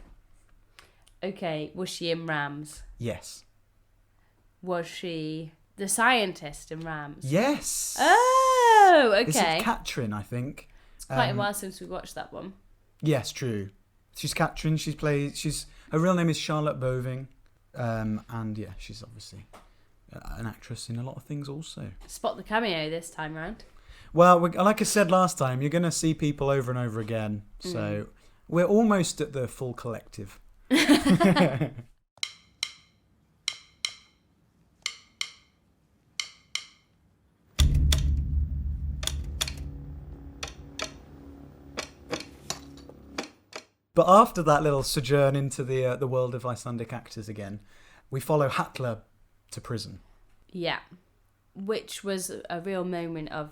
Speaker 2: Okay, was she in Rams?
Speaker 1: Yes.
Speaker 2: Was she the scientist in Rams?
Speaker 1: Yes.
Speaker 2: Oh, okay.
Speaker 1: This is Katrin, I think.
Speaker 2: It's quite a while since we watched that one.
Speaker 1: Yes, true. She's Katrin. Her real name is Charlotte Boving. And yeah, she's obviously an actress in a lot of things also.
Speaker 2: Spot the cameo this time round.
Speaker 1: Well, like I said last time, you're going to see people over and over again. So we're almost at the full collective. But after that little sojourn into the world of Icelandic actors again, we follow Hatla to prison.
Speaker 2: Yeah. Which was a real moment of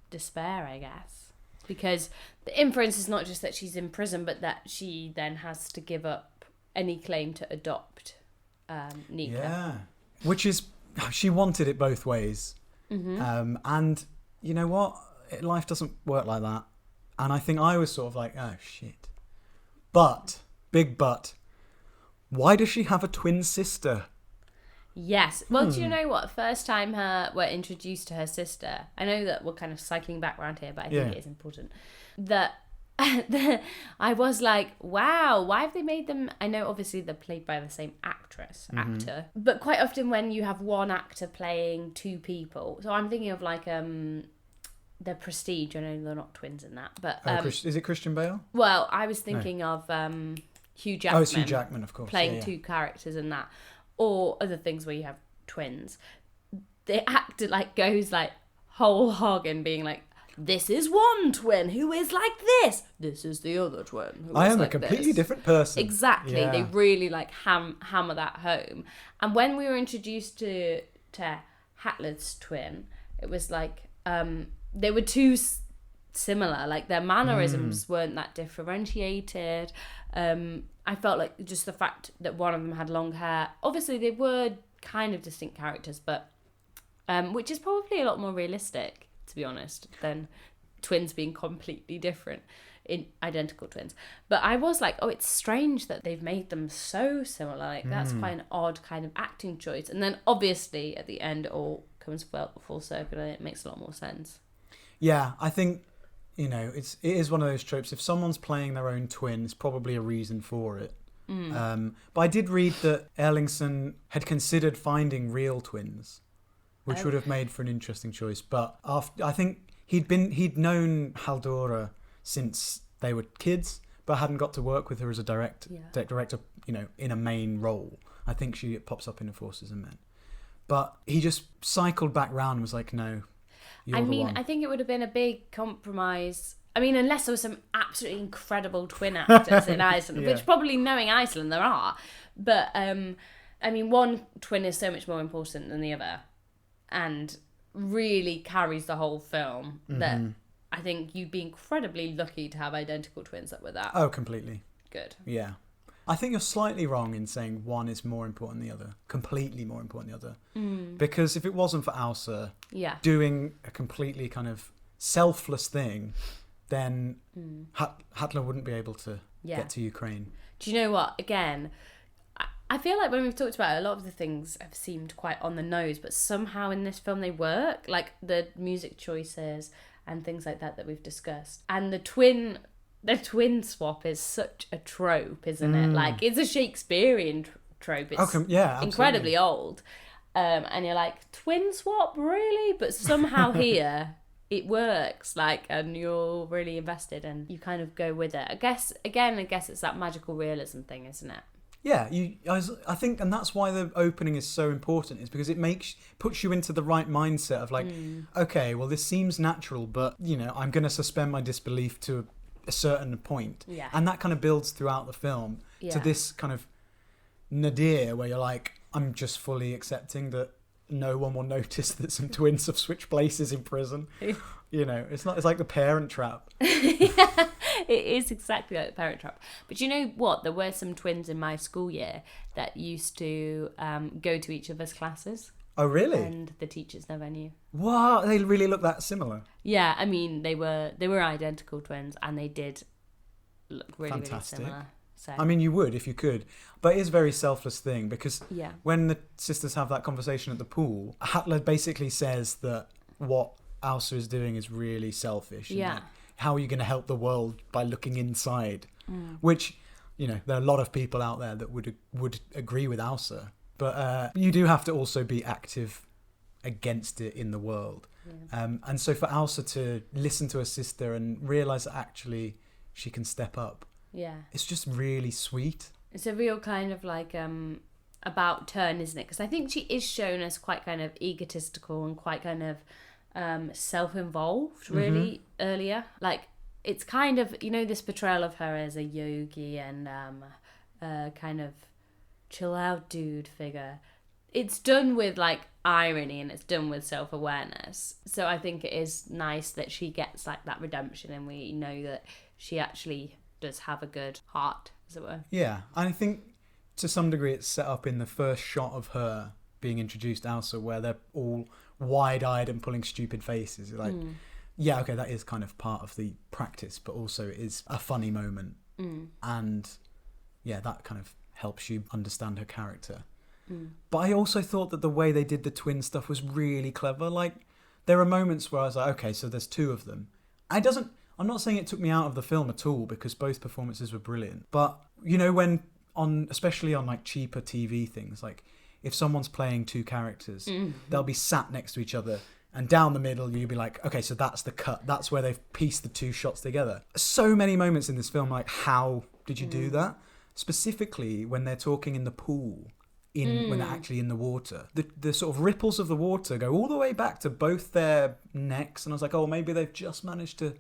Speaker 2: despair, I guess. Because the inference is not just that she's in prison, but that she then has to give up any claim to adopt Nika.
Speaker 1: Yeah. Which is, she wanted it both ways. Mm-hmm. And you know what? Life doesn't work like that. And I think I was sort of like, oh, shit. But, big but, why does she have a twin sister?
Speaker 2: Yes. Well, do you know what? First time we're introduced to her sister, I know that we're kind of cycling back around here, but I think it is important, that I was like, wow, why have they made them... I know, obviously, they're played by the same actor, but quite often when you have one actor playing two people, so I'm thinking of like... The Prestige. I know they're not twins in that, but
Speaker 1: is it Christian Bale?
Speaker 2: Well, I was thinking of Hugh Jackman.
Speaker 1: Oh, it's Hugh Jackman, of course,
Speaker 2: playing two characters in that, or other things where you have twins. The actor goes whole hog and being like, "This is one twin who is like this. This is the other twin.
Speaker 1: I am a completely different person."
Speaker 2: Exactly.
Speaker 1: Yeah.
Speaker 2: They really hammer that home. And when we were introduced to Hatla's twin, it was like. They were too similar. Like, their mannerisms weren't that differentiated. I felt like just the fact that one of them had long hair. Obviously, they were kind of distinct characters, but which is probably a lot more realistic, to be honest, than twins being completely different in identical twins. But I was like, oh, it's strange that they've made them so similar. Like, that's quite an odd kind of acting choice. And then, obviously, at the end, it all comes full circle and it makes a lot more sense.
Speaker 1: Yeah, I think, it is one of those tropes. If someone's playing their own twin, there's probably a reason for it. But I did read that Erlingsson had considered finding real twins, which would have made for an interesting choice. But I think he'd known Halldóra since they were kids, but hadn't got to work with her as a director, in a main role. I think she pops up in The Forces and Men. But he just cycled back round and was like, no.
Speaker 2: I think it would have been a big compromise. I mean, unless there were some absolutely incredible twin actors in Iceland, which probably, knowing Iceland, there are. But, one twin is so much more important than the other and really carries the whole film that I think you'd be incredibly lucky to have identical twins that were that.
Speaker 1: Oh, completely.
Speaker 2: Good.
Speaker 1: Yeah. I think you're slightly wrong in saying one is more important than the other, completely more important than the other. Because if it wasn't for Ásr doing a completely kind of selfless thing then Hattler wouldn't be able to
Speaker 2: Yeah.
Speaker 1: get to Ukraine.
Speaker 2: Do you know what? Again, I feel like when we've talked about it, a lot of the things have seemed quite on the nose, but somehow in this film they work. Like the music choices and things like that we've discussed. And the twin swap is such a trope, isn't it? Like, it's a Shakespearean trope. It's
Speaker 1: absolutely.
Speaker 2: incredibly old. And you're like, twin swap, really? But somehow here it works, like, and you're really invested and you kind of go with it. I guess it's that magical realism thing, isn't it?
Speaker 1: Yeah, I think, and that's why the opening is so important, is because it puts you into the right mindset of like, okay, well, this seems natural, but, you know, I'm going to suspend my disbelief to a certain point.
Speaker 2: Yeah.
Speaker 1: And that kind of builds throughout the film to this kind of nadir where you're like, I'm just fully accepting that no one will notice that some twins have switched places in prison. You know, it's like the Parent Trap.
Speaker 2: Yeah, it is exactly like the Parent Trap. But you know what? There were some twins in my school year that used to go to each other's classes.
Speaker 1: Oh, really?
Speaker 2: And the teachers never knew.
Speaker 1: Wow, they really look that similar.
Speaker 2: Yeah, I mean, they were identical twins, and they did look really,
Speaker 1: Fantastic.
Speaker 2: really similar. So.
Speaker 1: I mean, you would if you could. But it is a very selfless thing because when the sisters have that conversation at the pool, Hattler basically says that what Elsa is doing is really selfish. And like, how are you going to help the world by looking inside? Which, you know, there are a lot of people out there that would agree with Elsa. But you do have to also be active against it in the world. Yeah. And so for Elsa to listen to her sister and realise that actually she can step up, it's just really sweet.
Speaker 2: It's a real kind of like about turn, isn't it? Because I think she is shown as quite kind of egotistical and quite kind of self-involved really earlier. Like, it's kind of, you know, this portrayal of her as a yogi and kind of chill out dude figure. It's done with like irony and it's done with self-awareness. So I think it is nice that she gets like that redemption and we know that she actually does have a good heart, as it were. Yeah,
Speaker 1: and I think to some degree it's set up in the first shot of her being introduced, Elsa, where they're all wide-eyed and pulling stupid faces. Like, yeah, okay, that is kind of part of the practice, but also it is a funny moment. And yeah, that kind of helps you understand her character. But I also thought that the way they did the twin stuff was really clever. Like, there are moments where I was like, okay, so there's two of them. I'm not saying it took me out of the film at all because both performances were brilliant. But, you know, especially on like cheaper TV things, like if someone's playing two characters, they'll be sat next to each other and down the middle you'll be like, okay, so that's the cut. That's where they've pieced the two shots together. So many moments in this film, like, how did you do that? Specifically when they're talking in the pool, when they're actually in the water. The sort of ripples of the water go all the way back to both their necks. And I was like, oh, maybe they've just managed to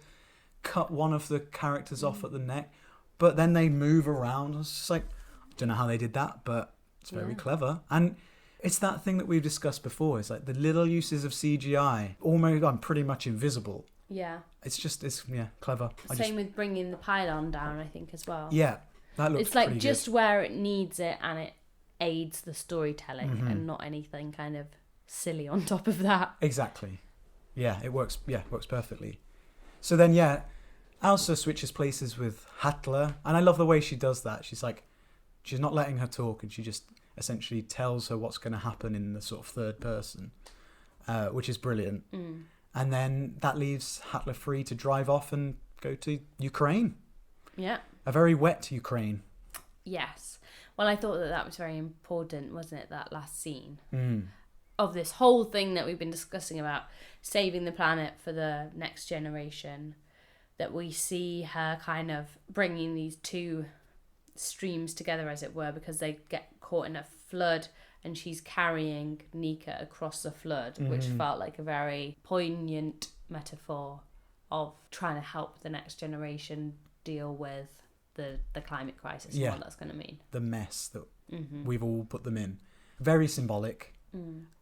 Speaker 1: cut one of the characters off at the neck, but then they move around. I was just like, I don't know how they did that, but it's very clever. And it's that thing that we've discussed before. It's like the little uses of CGI, almost, I'm pretty much invisible.
Speaker 2: Yeah.
Speaker 1: It's clever.
Speaker 2: Same with bringing the pylon down, I think, as well.
Speaker 1: Yeah, that looks
Speaker 2: It's like
Speaker 1: pretty
Speaker 2: just
Speaker 1: good.
Speaker 2: where it needs it and it aids the storytelling and not anything kind of silly on top of that.
Speaker 1: Exactly. Yeah, it works. Yeah, it works perfectly. So then, Elsa switches places with Hattler, and I love the way she does that. She's not letting her talk, and she just essentially tells her what's going to happen in the sort of third person, which is brilliant. And then that leaves Hattler free to drive off and go to Ukraine.
Speaker 2: Yeah.
Speaker 1: A very wet Ukraine.
Speaker 2: Yes. Well, I thought that was very important, wasn't it, that last scene? Of this whole thing that we've been discussing about saving the planet for the next generation, that we see her kind of bringing these two streams together, as it were, because they get caught in a flood and she's carrying Nika across the flood, which felt like a very poignant metaphor of trying to help the next generation deal with the climate crisis and what that's going to mean.
Speaker 1: The mess that we've all put them in. Very symbolic.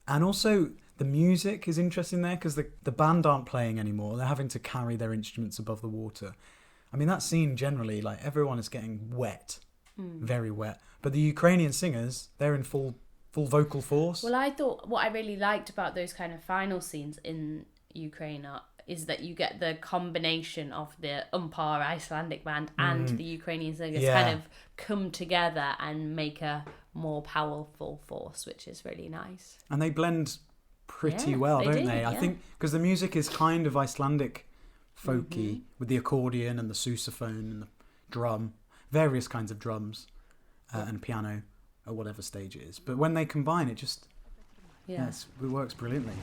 Speaker 1: And also the music is interesting there because the band aren't playing anymore. They're having to carry their instruments above the water. I mean, that scene generally, like, everyone is getting wet, very wet. But the Ukrainian singers, they're in full vocal force.
Speaker 2: Well, I thought what I really liked about those kind of final scenes in Ukraine is that you get the combination of the Umpar Icelandic band and the Ukrainian singers kind of come together and make a more powerful force, which is really nice.
Speaker 1: And they blend pretty well, don't they? I think because the music is kind of Icelandic folky with the accordion and the sousaphone and the drum, various kinds of drums and piano at whatever stage it is. But when they combine, it just it works brilliantly.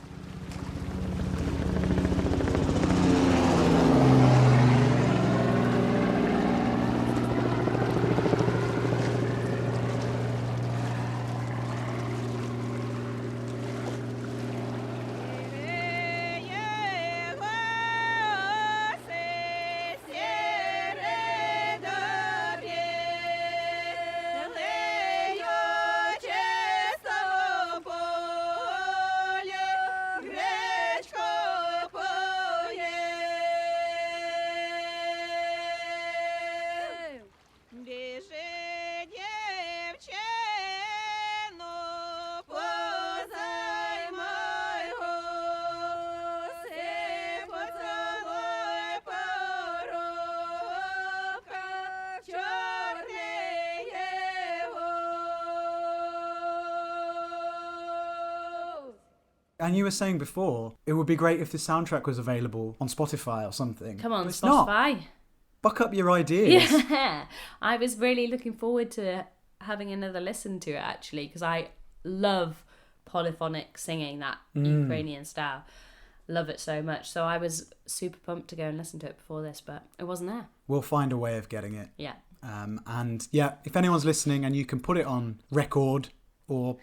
Speaker 1: And you were saying before, it would be great if the soundtrack was available on Spotify or something.
Speaker 2: Come on,
Speaker 1: it's
Speaker 2: Spotify.
Speaker 1: Not. Buck up your ideas.
Speaker 2: Yeah, I was really looking forward to having another listen to it, actually, because I love polyphonic singing, that Ukrainian style. Love it so much. So I was super pumped to go and listen to it before this, but it wasn't there.
Speaker 1: We'll find a way of getting it.
Speaker 2: Yeah.
Speaker 1: And yeah, if anyone's listening and you can put it on record or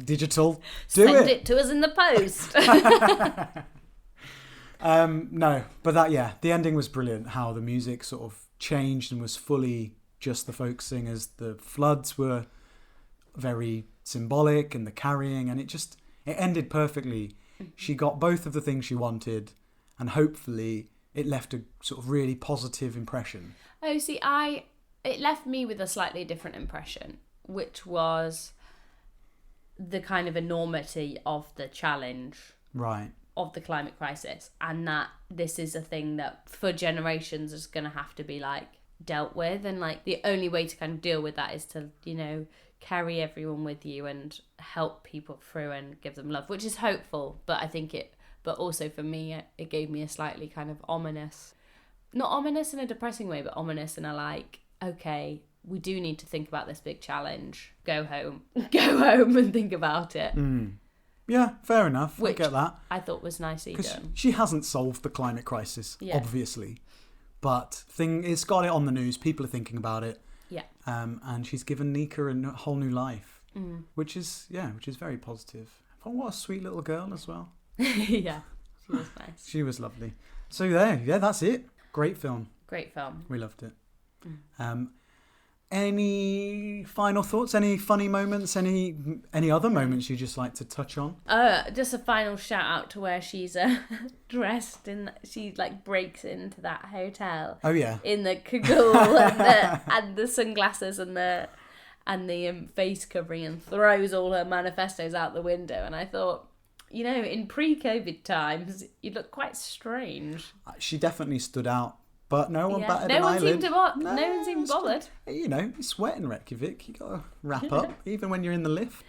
Speaker 1: digital,
Speaker 2: Send it to us in the post.
Speaker 1: No, but the ending was brilliant. How the music sort of changed and was fully just the folk singers. The floods were very symbolic and the carrying, and it ended perfectly. She got both of the things she wanted, and hopefully it left a sort of really positive impression.
Speaker 2: Oh, see, it left me with a slightly different impression, which was the kind of enormity of the challenge.
Speaker 1: Right.
Speaker 2: Of the climate crisis, and that this is a thing that for generations is going to have to be like dealt with, and like the only way to kind of deal with that is to, you know, carry everyone with you and help people through and give them love, which is hopeful. But I think but also for me, it gave me a slightly kind of ominous, not ominous in a depressing way, but ominous in a like, okay, we do need to think about this big challenge. Go home and think about it.
Speaker 1: Yeah, fair enough.
Speaker 2: Which
Speaker 1: I get that.
Speaker 2: I thought was nicely done.
Speaker 1: She hasn't solved the climate crisis, obviously. But it's got it on the news. People are thinking about it.
Speaker 2: Yeah.
Speaker 1: And she's given Nika a whole new life, which is very positive. Oh, what a sweet little girl as well.
Speaker 2: Yeah, she was nice.
Speaker 1: She was lovely. So that's it. Great film.
Speaker 2: Great film.
Speaker 1: We loved it. Any final thoughts? Any funny moments? Any other moments you just like to touch on?
Speaker 2: Just a final shout out to where she's dressed in. She like breaks into that hotel.
Speaker 1: Oh yeah.
Speaker 2: In the cagoule and the sunglasses and the face covering, and throws all her manifestos out the window. And I thought, you know, in pre-COVID times, you look quite strange.
Speaker 1: She definitely stood out. But no one batted
Speaker 2: no
Speaker 1: an
Speaker 2: one
Speaker 1: eyelid.
Speaker 2: No one seemed bothered.
Speaker 1: You know, it's wet in Reykjavik. You got to wrap up, even when you're in the lift.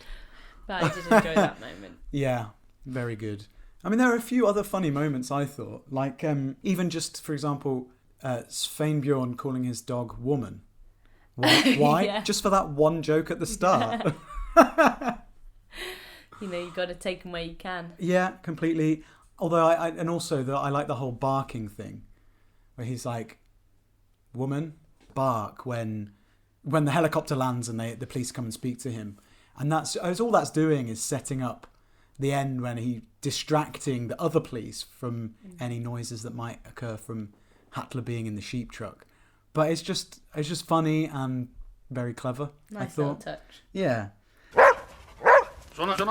Speaker 2: But I did enjoy that moment.
Speaker 1: Yeah, very good. I mean, there are a few other funny moments, I thought. Like, even just, for example, Sveinbjörn calling his dog woman. Why?
Speaker 2: Yeah.
Speaker 1: Just for that one joke at the start.
Speaker 2: You know, you got to take them where you can.
Speaker 1: Yeah, completely. Although, I like the whole barking thing. Where he's like, woman, bark when the helicopter lands and the police come and speak to him. And that's all that's doing is setting up the end when he distracting the other police from any noises that might occur from Hatler being in the sheep truck. But it's just funny and very clever.
Speaker 2: Nice
Speaker 1: I thought.
Speaker 2: little touch.
Speaker 1: Yeah.
Speaker 9: Såna.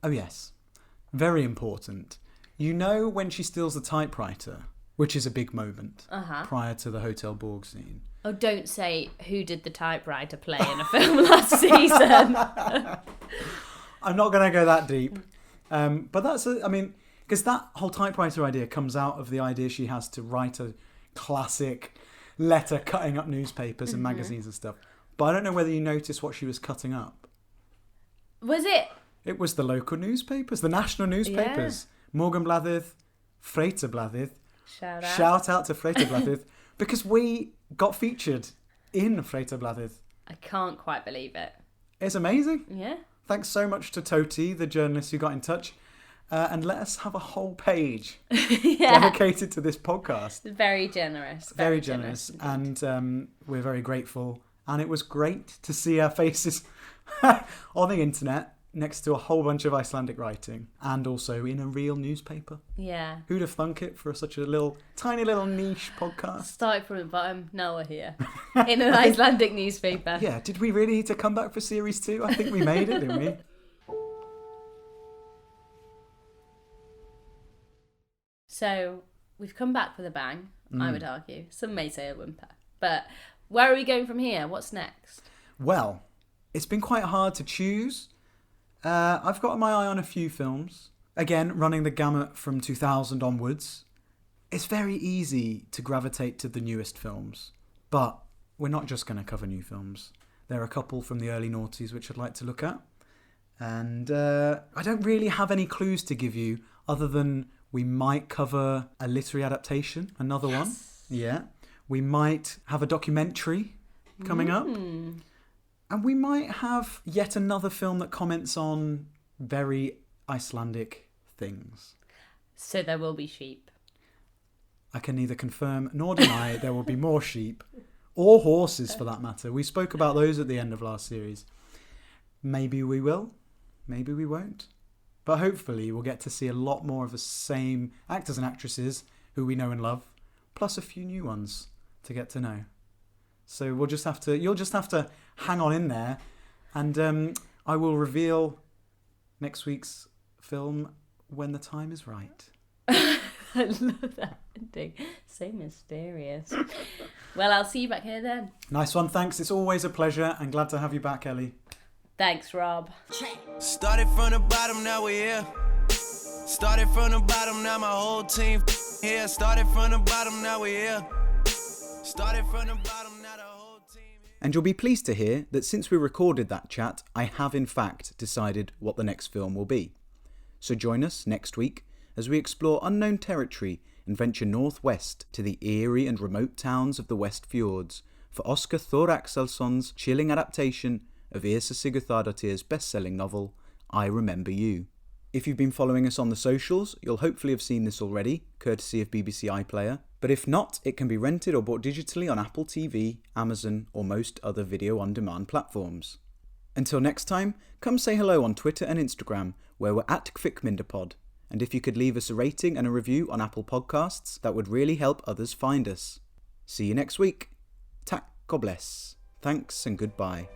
Speaker 1: Oh yes, very important. You know when she steals the typewriter which is a big moment
Speaker 2: Uh-huh.
Speaker 1: prior to the Hotel Borg scene.
Speaker 2: Oh, don't say who did the typewriter play in a film last season.
Speaker 1: I'm not going to go that deep. But that's, because that whole typewriter idea comes out of the idea she has to write a classic letter cutting up newspapers and magazines and stuff. But I don't know whether you noticed what she was cutting up.
Speaker 2: Was it?
Speaker 1: It was the local newspapers, the national newspapers. Morgenblaðið, Fréttablaðið. Shout out to Fréttablaðið because we got featured in Fréttablaðið.
Speaker 2: I can't quite believe it.
Speaker 1: It's amazing.
Speaker 2: Yeah.
Speaker 1: Thanks so much to Toti, the journalist who got in touch, and let us have a whole page dedicated to this podcast.
Speaker 2: Very generous.
Speaker 1: Very generous. And we're very grateful. And it was great to see our faces on the internet next to a whole bunch of Icelandic writing and also in a real newspaper.
Speaker 2: Yeah.
Speaker 1: Who'd have thunk it for such a tiny little niche podcast?
Speaker 2: Started from the bottom, now we're here. In an Icelandic newspaper.
Speaker 1: Yeah, did we really need to come back for series 2? I think we made it, didn't we?
Speaker 2: So, we've come back with a bang, I would argue. Some may say a whimper. But where are we going from here? What's next?
Speaker 1: Well, it's been quite hard to choose. I've got my eye on a few films. Again, running the gamut from 2000 onwards. It's very easy to gravitate to the newest films. But we're not just going to cover new films. There are a couple from the early noughties which I'd like to look at. And I don't really have any clues to give you other than we might cover a literary adaptation, another one. Yeah. We might have a documentary coming up. And we might have yet another film that comments on very Icelandic things.
Speaker 2: So there will be sheep.
Speaker 1: I can neither confirm nor deny there will be more sheep. Or horses, for that matter. We spoke about those at the end of last series. Maybe we will. Maybe we won't. But hopefully we'll get to see a lot more of the same actors and actresses who we know and love, plus a few new ones to get to know. So you'll just have to hang on in there, and I will reveal next week's film when the time is right.
Speaker 2: I love that ending. So mysterious. Well, I'll see you back here then.
Speaker 1: Nice one, thanks. It's always a pleasure, and glad to have you back, Ellie.
Speaker 2: Thanks, Rob.
Speaker 9: Started from the bottom, now we're here. Started from the bottom, now my whole team here. Started from the bottom, now we're here. Started from the bottom, now the whole team here.
Speaker 1: And you'll be pleased to hear that since we recorded that chat, I have in fact decided what the next film will be. So join us next week as we explore unknown territory and venture northwest to the eerie and remote towns of the West Fjords for Oscar Thor Axelsson's chilling adaptation of Yrsa Sigurðardóttir's best-selling novel, I Remember You. If you've been following us on the socials, you'll hopefully have seen this already, courtesy of BBC iPlayer. But if not, it can be rented or bought digitally on Apple TV, Amazon, or most other video-on-demand platforms. Until next time, come say hello on Twitter and Instagram, where we're at Kvikmyndapod. And if you could leave us a rating and a review on Apple Podcasts, that would really help others find us. See you next week. Takk og bless. Thanks and goodbye.